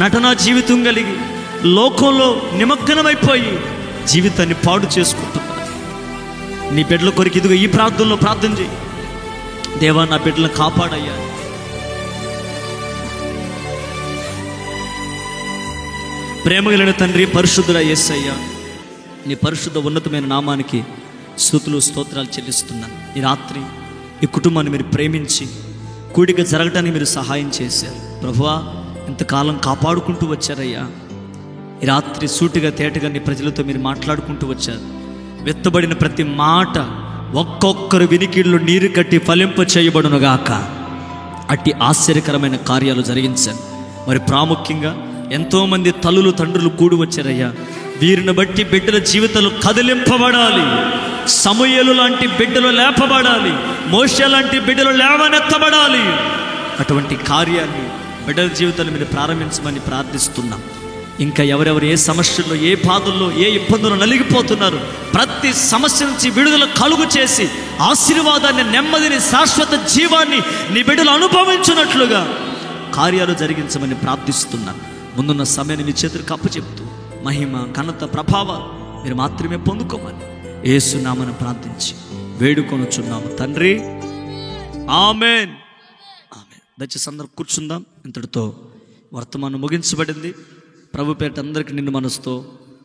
[SPEAKER 1] నటనా జీవితం కలిగి లోకంలో నిమగ్నమైపోయి జీవితాన్ని పాడు చేసుకుంటున్నారు. నీ బిడ్డల కొరకు ఇదిగో ఈ ప్రార్థనలో ప్రార్థన చేయి. దేవా, నా బిడ్డలను కాపాడయ్యా. ప్రేమగలిగిన తండ్రి, పరిశుద్ధుడా యేసయ్యా, నీ పరిశుద్ధ ఉన్నతమైన నామానికి స్తుతులు స్తోత్రాలు చెల్లిస్తున్నాను. ఈ రాత్రి ఈ కుటుంబాన్ని మీరు ప్రేమించి కూడిక జరగటానికి మీరు సహాయం చేశారు ప్రభువా. ఇంతకాలం కాపాడుకుంటూ వచ్చారయ్యా. ఈ రాత్రి సూటిగా తేటగా నీ ప్రజలతో మీరు మాట్లాడుకుంటూ వచ్చారు. వెత్తబడిన ప్రతి మాట ఒక్కొక్కరు వినికిళ్ళు నీరు కట్టి ఫలింప చేయబడునుగాక. అట్టి ఆశ్చర్యకరమైన కార్యాలు జరిగించాను. మరి ప్రాముఖ్యంగా ఎంతోమంది తల్లులు తండ్రులు కూడి వచ్చారయ్యా. వీరిని బట్టి బిడ్డల జీవితాలు కదిలింపబడాలి. సమూయేలు లాంటి బిడ్డలు లేపబడాలి. మోషే లాంటి బిడ్డలు లేవనెత్తబడాలి. అటువంటి కార్యాన్ని బిడ్డల జీవితాలు మీరు ప్రారంభించమని ప్రార్థిస్తున్నాం. ఇంకా ఎవరెవరు ఏ సమస్యల్లో, ఏ బాధల్లో, ఏ ఇబ్బందులు నలిగిపోతున్నారు, ప్రతి సమస్య నుంచి విడుదల కలుగు చేసి ఆశీర్వాదాన్ని, నెమ్మదిని, శాశ్వత జీవాన్ని నీ బిడ్డలు అనుభవించున్నట్లుగా కార్యాలు జరిగించమని ప్రార్థిస్తున్నాను. ముందున్న సమయాన్ని మీ చేతులకు అప్పచెప్తూ మహిమ, ఘనత, ప్రభావాలు మీరు మాత్రమే పొందుకోమని యేసు నామమున ప్రార్థించి వేడుకొనుచున్నాము తండ్రి. ఆమేన్. ఆమేన్. దయచేసి అందరూ కూర్చుందాం. ఇంతటితో వర్తమానం ముగించబడింది. ప్రభు పేరిట అందరికీ నిన్ను మనసుతో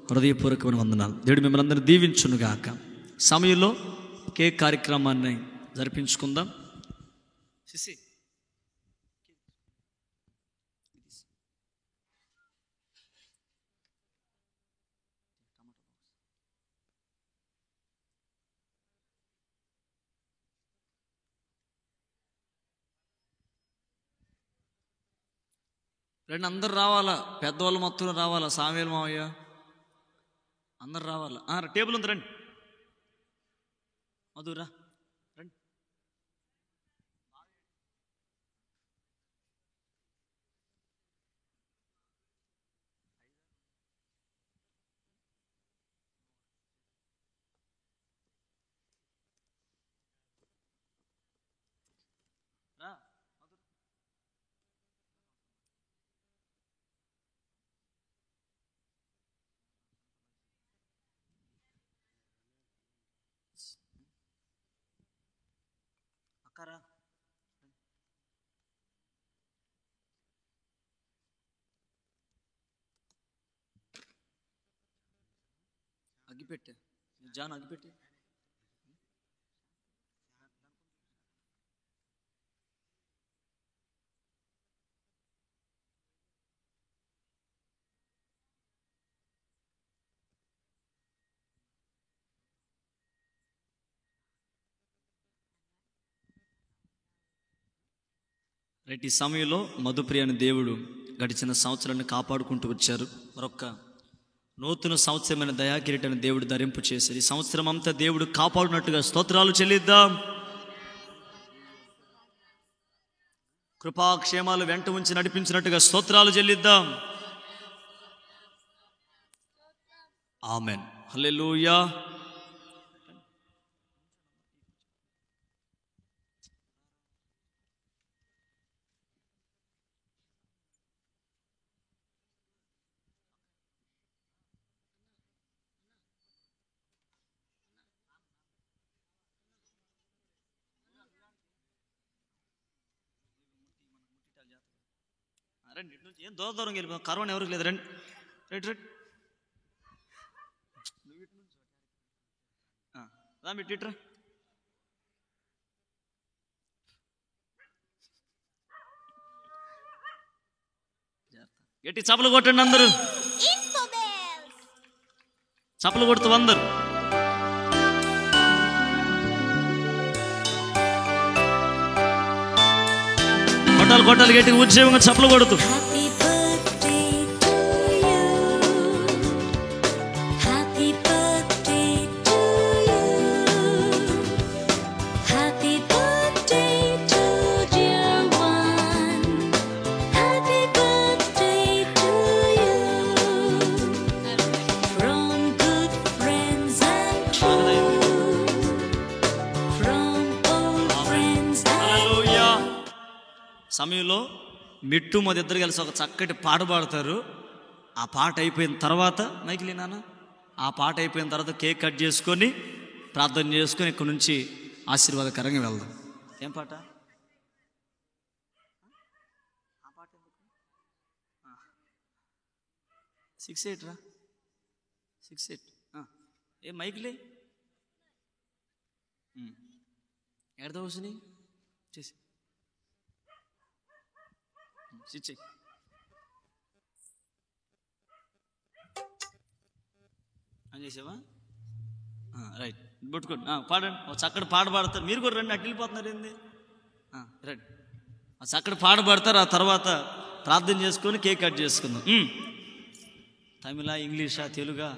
[SPEAKER 1] హృదయపూర్వకమైన వందనాలు. దేవుడు మిమ్మల్ని అందరినీ దీవించునుగాక. సమయంలో కేక్ కార్యక్రమాన్ని జరిపించుకుందాం. సిసి రండి, అందరు రావాలా. పెద్దవాళ్ళు మొత్తం రావాలా. సామేలు మావయ్య అందరు రావాలా. టేబుల్ ఉంది, రండి. మధురా రండి. అక్కరా అగ్గిపెట్టే, జాన్ అగ్గిపెట్టే. రైట్. ఈ సమయంలో మధుప్రియ అనే దేవుడు గడిచిన సంవత్సరాన్ని కాపాడుకుంటూ వచ్చారు. మరొక నూతన సంవత్సరమైన దయాకిరీటాన్ని దేవుడు ధరింపు చేశారు. ఈ సంవత్సరం అంతా దేవుడు కాపాడునట్టుగా స్తోత్రాలు చెల్లిద్దాం. కృపాక్షేమాలు వెంట ఉంచి నడిపించినట్టుగా స్తోత్రాలు చెల్లిద్దాం. ఆమెన్. హల్లెలూయా. రండి, ఏం దూరం వెళ్ళిపో. కరోనా ఎవరికి లేదు. రండి, రైట్ రైట్. రా ఇట్రా. గట్టి చప్పలు కొట్టండి అందరూ. చప్పలు కొడుతూ అందరు. కొట్టాలి కొట్టాలి గట్టిగా ఉద్యోగంగా చప్పలు కొడుతూ. సమయంలో మిట్టు మా ఇద్దరు కలిసి ఒక చక్కటి పాట పాడతారు. ఆ పాట అయిపోయిన తర్వాత మైకిలి నాన్న, ఆ పాట అయిపోయిన తర్వాత కేక్ కట్ చేసుకొని ప్రార్థన చేసుకొని ఇక్కడ నుంచి ఆశీర్వాదకరంగా వెళ్దాం. ఏం పాట? ఆ పాట 6-8 రా. 6-8 ఏ మైకిలి ఎడదా వస్తుంది చేసి చిచ్చి. అని చేసావా? రైట్, పట్టుకోండి, పాడండి. చక్కటి పాట పాడతారు. మీరు కూడా రండి, అటు వెళ్ళిపోతున్నారు ఏంది? రండి, చక్కటి పాట పాడతారు. ఆ తర్వాత ప్రార్థన చేసుకొని కేక్ కట్ చేసుకుందాం. తమిళ, ఇంగ్లీషా, తెలుగా?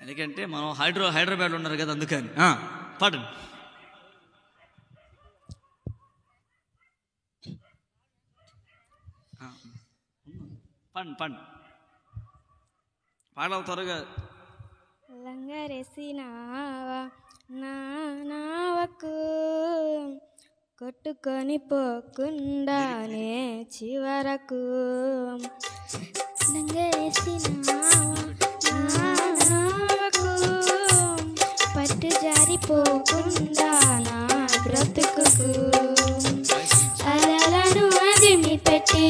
[SPEAKER 1] ఎందుకంటే మనం హైదరాబాద్ ఉన్నారు కదా, అందుకని. పాడండి. పండి పాడాలి త్వరగా.
[SPEAKER 2] లంగరేసినావా నా నావకు, కొట్టుకొని పోకుండానే చివరకు. లంగరేసినావా నా నావకు, పట్టు జారిపోకుండా నా బ్రతుకుకు. అలలను అదిమి పెట్టి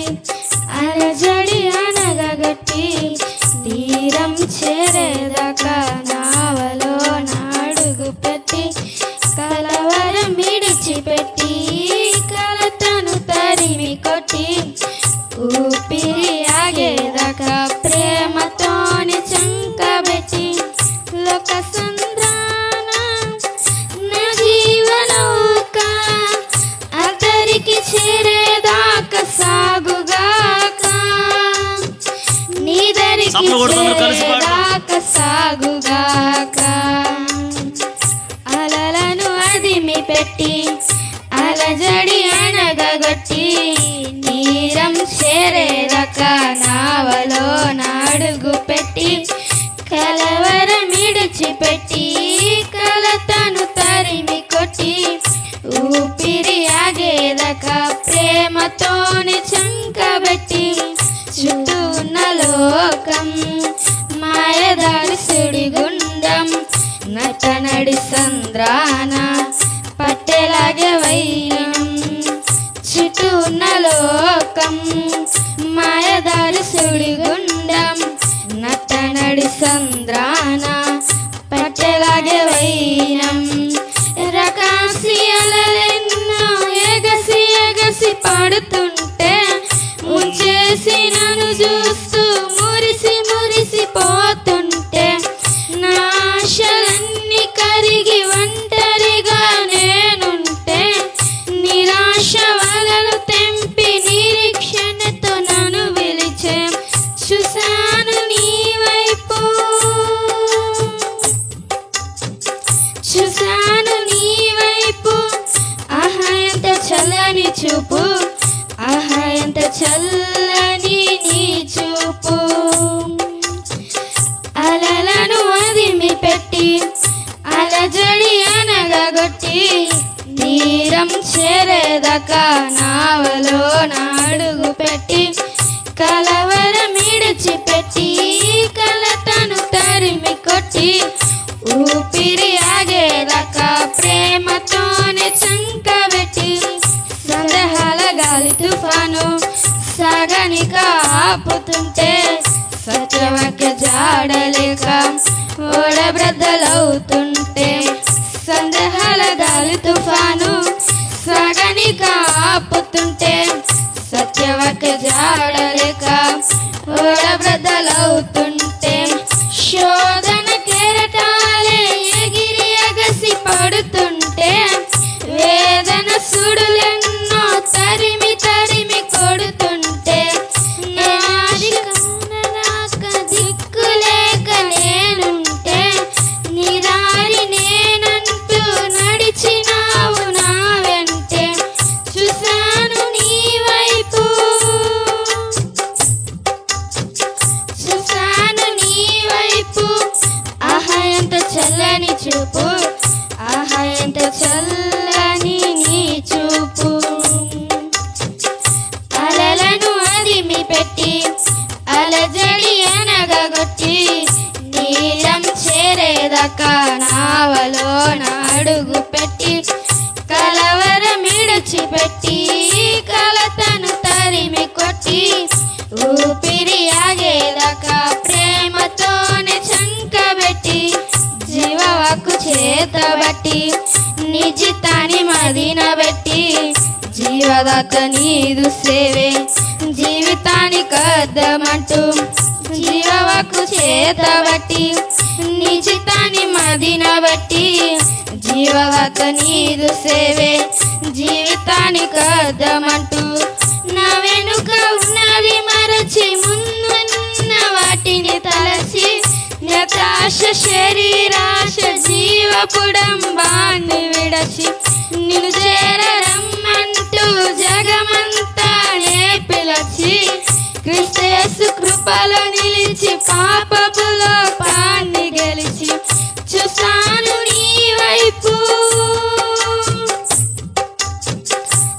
[SPEAKER 2] అలజడి అనగగట్టి, తీరం చేరేదాకా నావలో నాడుగు పెట్టి, కలవరం విడిచిపెట్టి కలతను తరిమి కొట్టి, ఊపిరి ఆగేదాకా ప్రేమతోని చంకబెట్టి, లోక సంద్రాన నా జీవనౌక అతరికి చేరేదాకా సాగుగాక, నీదరికి చేరేదాకా సాగుగాక. అలలను అదిమి పెట్టి అలజడి అనగగొట్టి, తీరం చేరేదాకా నావలో నాడుగు పెట్టి, కలవరం విడిచిపెట్టి కలతను తరిమి కొట్టి, ఊపిరి ఆగేదాకా ప్రేమతోని చంకబెట్టి, చుట్టూ ఉన్న లోకం మాయదారి సుడిగుండం, నటనడి సంద్రాన పట్టెలాగే వైనం. చుట్టూ ఉన్న లోకం మాయదారి సుడిగుండం, నటనడి సంద్రాన పట్టెలాగే వైనం. రకాసి అలలెన్నో ఎగసి ఎగసి పాడుతుంటే, ముంచేసి నన్ను చూస్తూ మురిసి మురిసి పోతుంటే, నా ఆశలన్నీ కరిగి ఒంటరిగా నేనుంటే, నిరాశ వలలు తెంపి నిరీక్షణతో నన్ను పిలిచే, చూశాను నీ వైపు, చూశాను నీ వైపు. ఆహా ఎంత చల్లని చూపు, ఆహా ఎంత చల్లని నీ చూపు. అలలను అదిమి పెట్టి అలజడి అనగగొట్టి, తీరం చేరేదాకా నావలో నాడుగు పెట్టి, కలవరం విడిచిపెట్టి కలతను తరిమి కొట్టి, ఊపిరి ఆగేదాకా ప్రేమతోనే చంకబెట్టి, సందేహాల గాలి తుఫాను సాగనిక ఆపుతుంటే, సత్యవాక్య జాడలేక ఓడబ్రద్దలవుతుంటే, సందేహాల గాలి తుఫాను సాగనిక ఆపుతుంటే, సత్యవాక్య జాడలేక ఓడబ్రద్దలవుతుంటే, శోధన కెరటాలే ఎగిరి ఎగసి పడుతుంటే, వేదన సుడులెన్నో తరిమి తరిమి కొడుతుంటే, దిక్కులేక నేనుంటే, నిరారి నేనంటూ నడిచినావు నా వెంటే, చూశాను నీ వైపు, చూశాను నీ వైపు. ఆహా ఎంత చల్లని చూపు, ఆహా ఎంత చల్లని నీ చూపు. అలలను అదిమి పెట్టి అలజడి అనగగొట్టి, నీలం చేరేదాకా నావలో నాడుగు పెట్టి, కలవరం విడిచిపెట్టి కలతను తరిమి కొట్టి, ఊపిరి ఆగేదాకా ప్రేమతోనే చంకబెట్టి, జీవవాకు చేతబట్టి నిజితాన్ని మదినబెట్టి, జీవదాత నీదు సేవే జీవితానికి అద్దమంటూ, జీవవాకు చేతబట్టి నీ చిత్తాన్ని మదిన బట్టి జీవవత నీదు సేవే జీవితానికి అర్థమంటూ నా వెనుక ఉన్నవి మరచి ముందున్న వాటిని తలచి యథాశ శరీరాశ జీవపుడంబాన్ని విడచి నిన్ను చేరరమ్మంటూ జగమంతా నే పిలచి క్రీస్తు కృపలో నిలిచి పాపపులో పాన్ని గెలిచి చూసాను నీ వైపు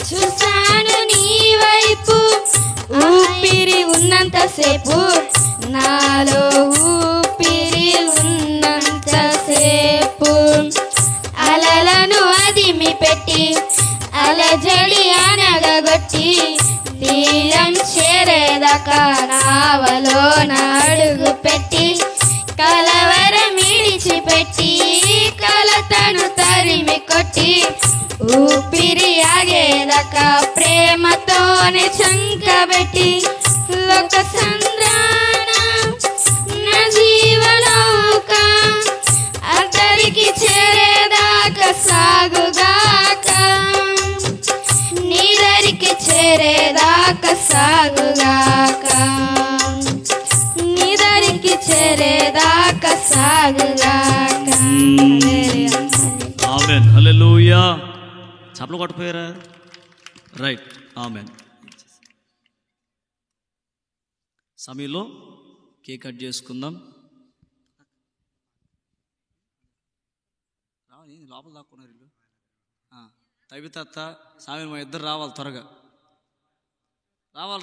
[SPEAKER 2] చూసాను నీ వైపు ఊపిరి ఉన్నంతసేపు నాలో ఊపిరి ఉన్నంతసేపు అలలను అదిమి పెట్టి అలజడి అనగగొట్టి తీరం చేరేదాకా నావలో అడుగు పెట్టి కలవరం విడిచిపెట్టి కలతను తరిమి కొట్టి ఊపిరి ఆగేదాకా ప్రేమతోనే చంకబెట్టి లోక సంద్రాన నా జీవనౌక అతరికి చేరేదాకా సాగుగాక నీదరికి చేరేదాకా సాగుగాక నీదరికి చేరేదాకా సాగుగాక.
[SPEAKER 1] ఆమేన్. హల్లెలూయా. చప్పలు కొట్టపోయారా? రైట్. ఆమేన్. సమయంలో కేక్ కట్ చేసుకుందాం. లోపల దాక్కున్నారు వీళ్ళు. తవితత్త సామి మా ఇద్దరు రావాలి, త్వరగా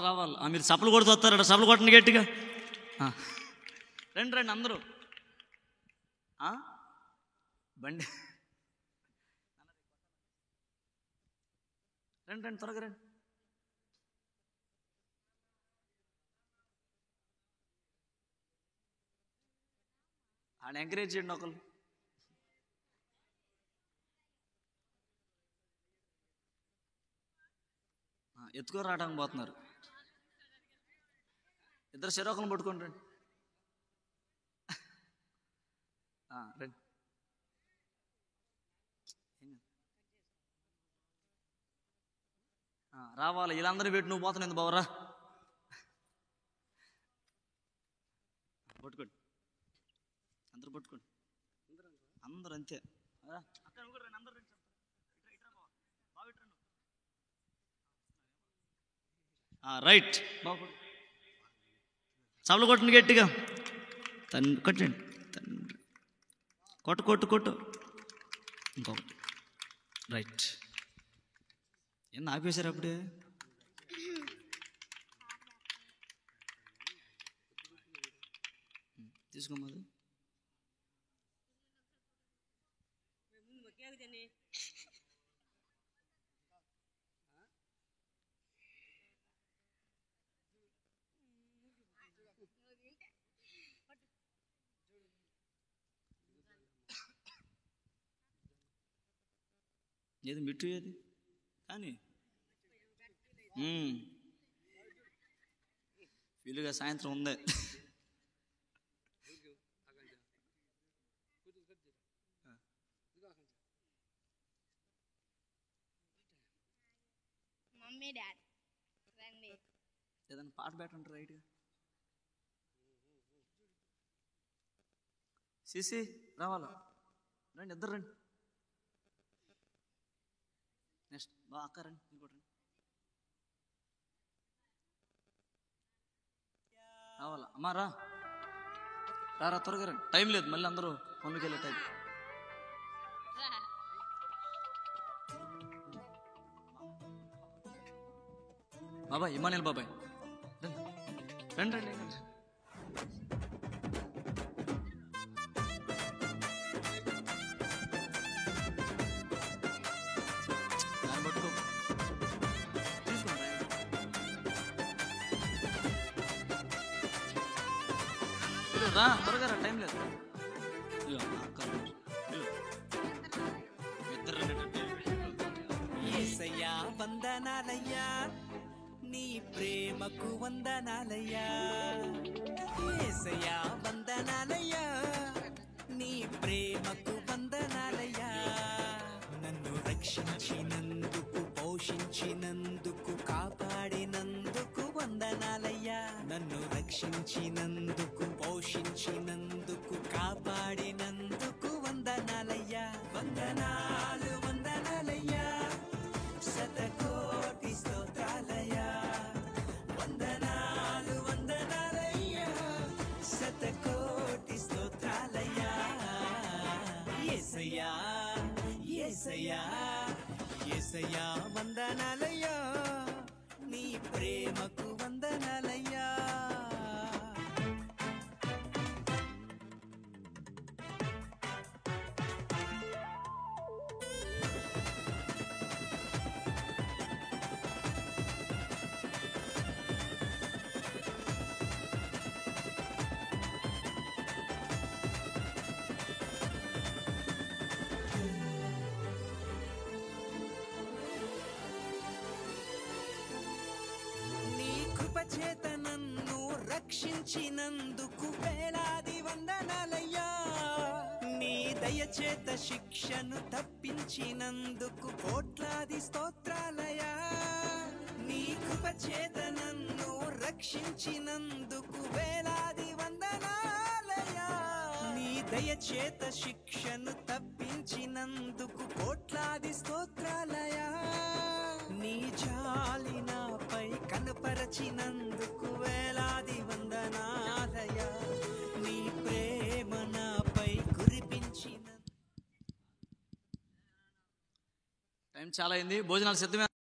[SPEAKER 1] రావాలి. మీరు చప్పలు కొడుతూ వస్తారట, చప్పలు కొట్టండి గట్టిగా. రండి అందరూ. బండి రండి త్వరగా రండి. ఆయన ఎంకరేజ్ చేయండి ఒకళ్ళు. ఎత్తుకొని రావడానికి పోతున్నారు. ఇద్దరు చెరొకలను పట్టుకొని రండి. రండి. రావాలి. వీళ్ళందరూ పెట్టి నువ్వు పోతున్నావు బావరా. పట్టుకోండి, అందరూ పట్టుకోండి, అందరూ అంతే. రైట్. చప్పలు కొట్టండి గట్టిగా. కొట్టండి తండ్రి. కొట్టు ఇంకొకటి. రైట్. ఏం ఆపేశారు అప్పుడే? తీసుకోమది. ఏది మిట్టు ఏది కానీ వీలుగా సాయంత్రం ఉంది. ఏదైనా పాట పెట్టండి రైట్గా. సిసి రావాలా? రండి, ఇద్దరు రండి. నెక్స్ట్ అక్క రండి, ఇంకోటి రావాలా? అమ్మా రా త్వరగా రండి, టైం లేదు, మళ్ళీ అందరూ పనులకి వెళ్ళే టైం. బాబాయ్, ఇమానియల్ బాబాయ్ రండి రండి రండి. త్వరగా రా, టైం లేదు.
[SPEAKER 3] యేసయ్యా వందనాలయ్యా, నీ ప్రేమ ప్రేమకు వందనాలయ్యా, యేసయ్యా వందనాలయ్యా, నీ ప్రేమకు వందనాలయ్యా. నన్ను రక్షించినందుకు, పోషించినందుకు, కాపాడినందుకు వందనాలయ్యా. నన్ను రక్షించినందుకు, పోషించినందుకు, కాపాడినందుకు వందనాలయ్యా. వందనాలు వందనాలయ్యా, శతకోటి స్తోత్రాలయ్యా. వందనాలు వందనాలయ్యా, శతకోటి స్తోత్రాలయ్యా. యేసయ్యా యేసయ్యా యేసయ్యా వందనాలయ్యా, నీ ప్రేమకు వందనాలయ్యా. నీ కృపచేత నన్ను రక్షించినందుకు వేలాది వందనాలయ్యా. నీ దయచేత శిక్షను తప్పించినందుకు కోట్లాది స్తోత్రాలయ్యా. నీ కృపచేత నన్ను రక్షించినందుకు వేలాది వందనాలయ్యా. నీ దయచేత శిక్షను తప్పించినందుకు కోట్లాది స్తోత్రాలయ్యా. నీ జాలి నాపై కనపరచినందుకు వేలాది వందనాలయ్యా. నీ ప్రేమ నాపై కురిపించిన
[SPEAKER 1] టైం చాలా అయింది, భోజనాలు సిద్ధమే.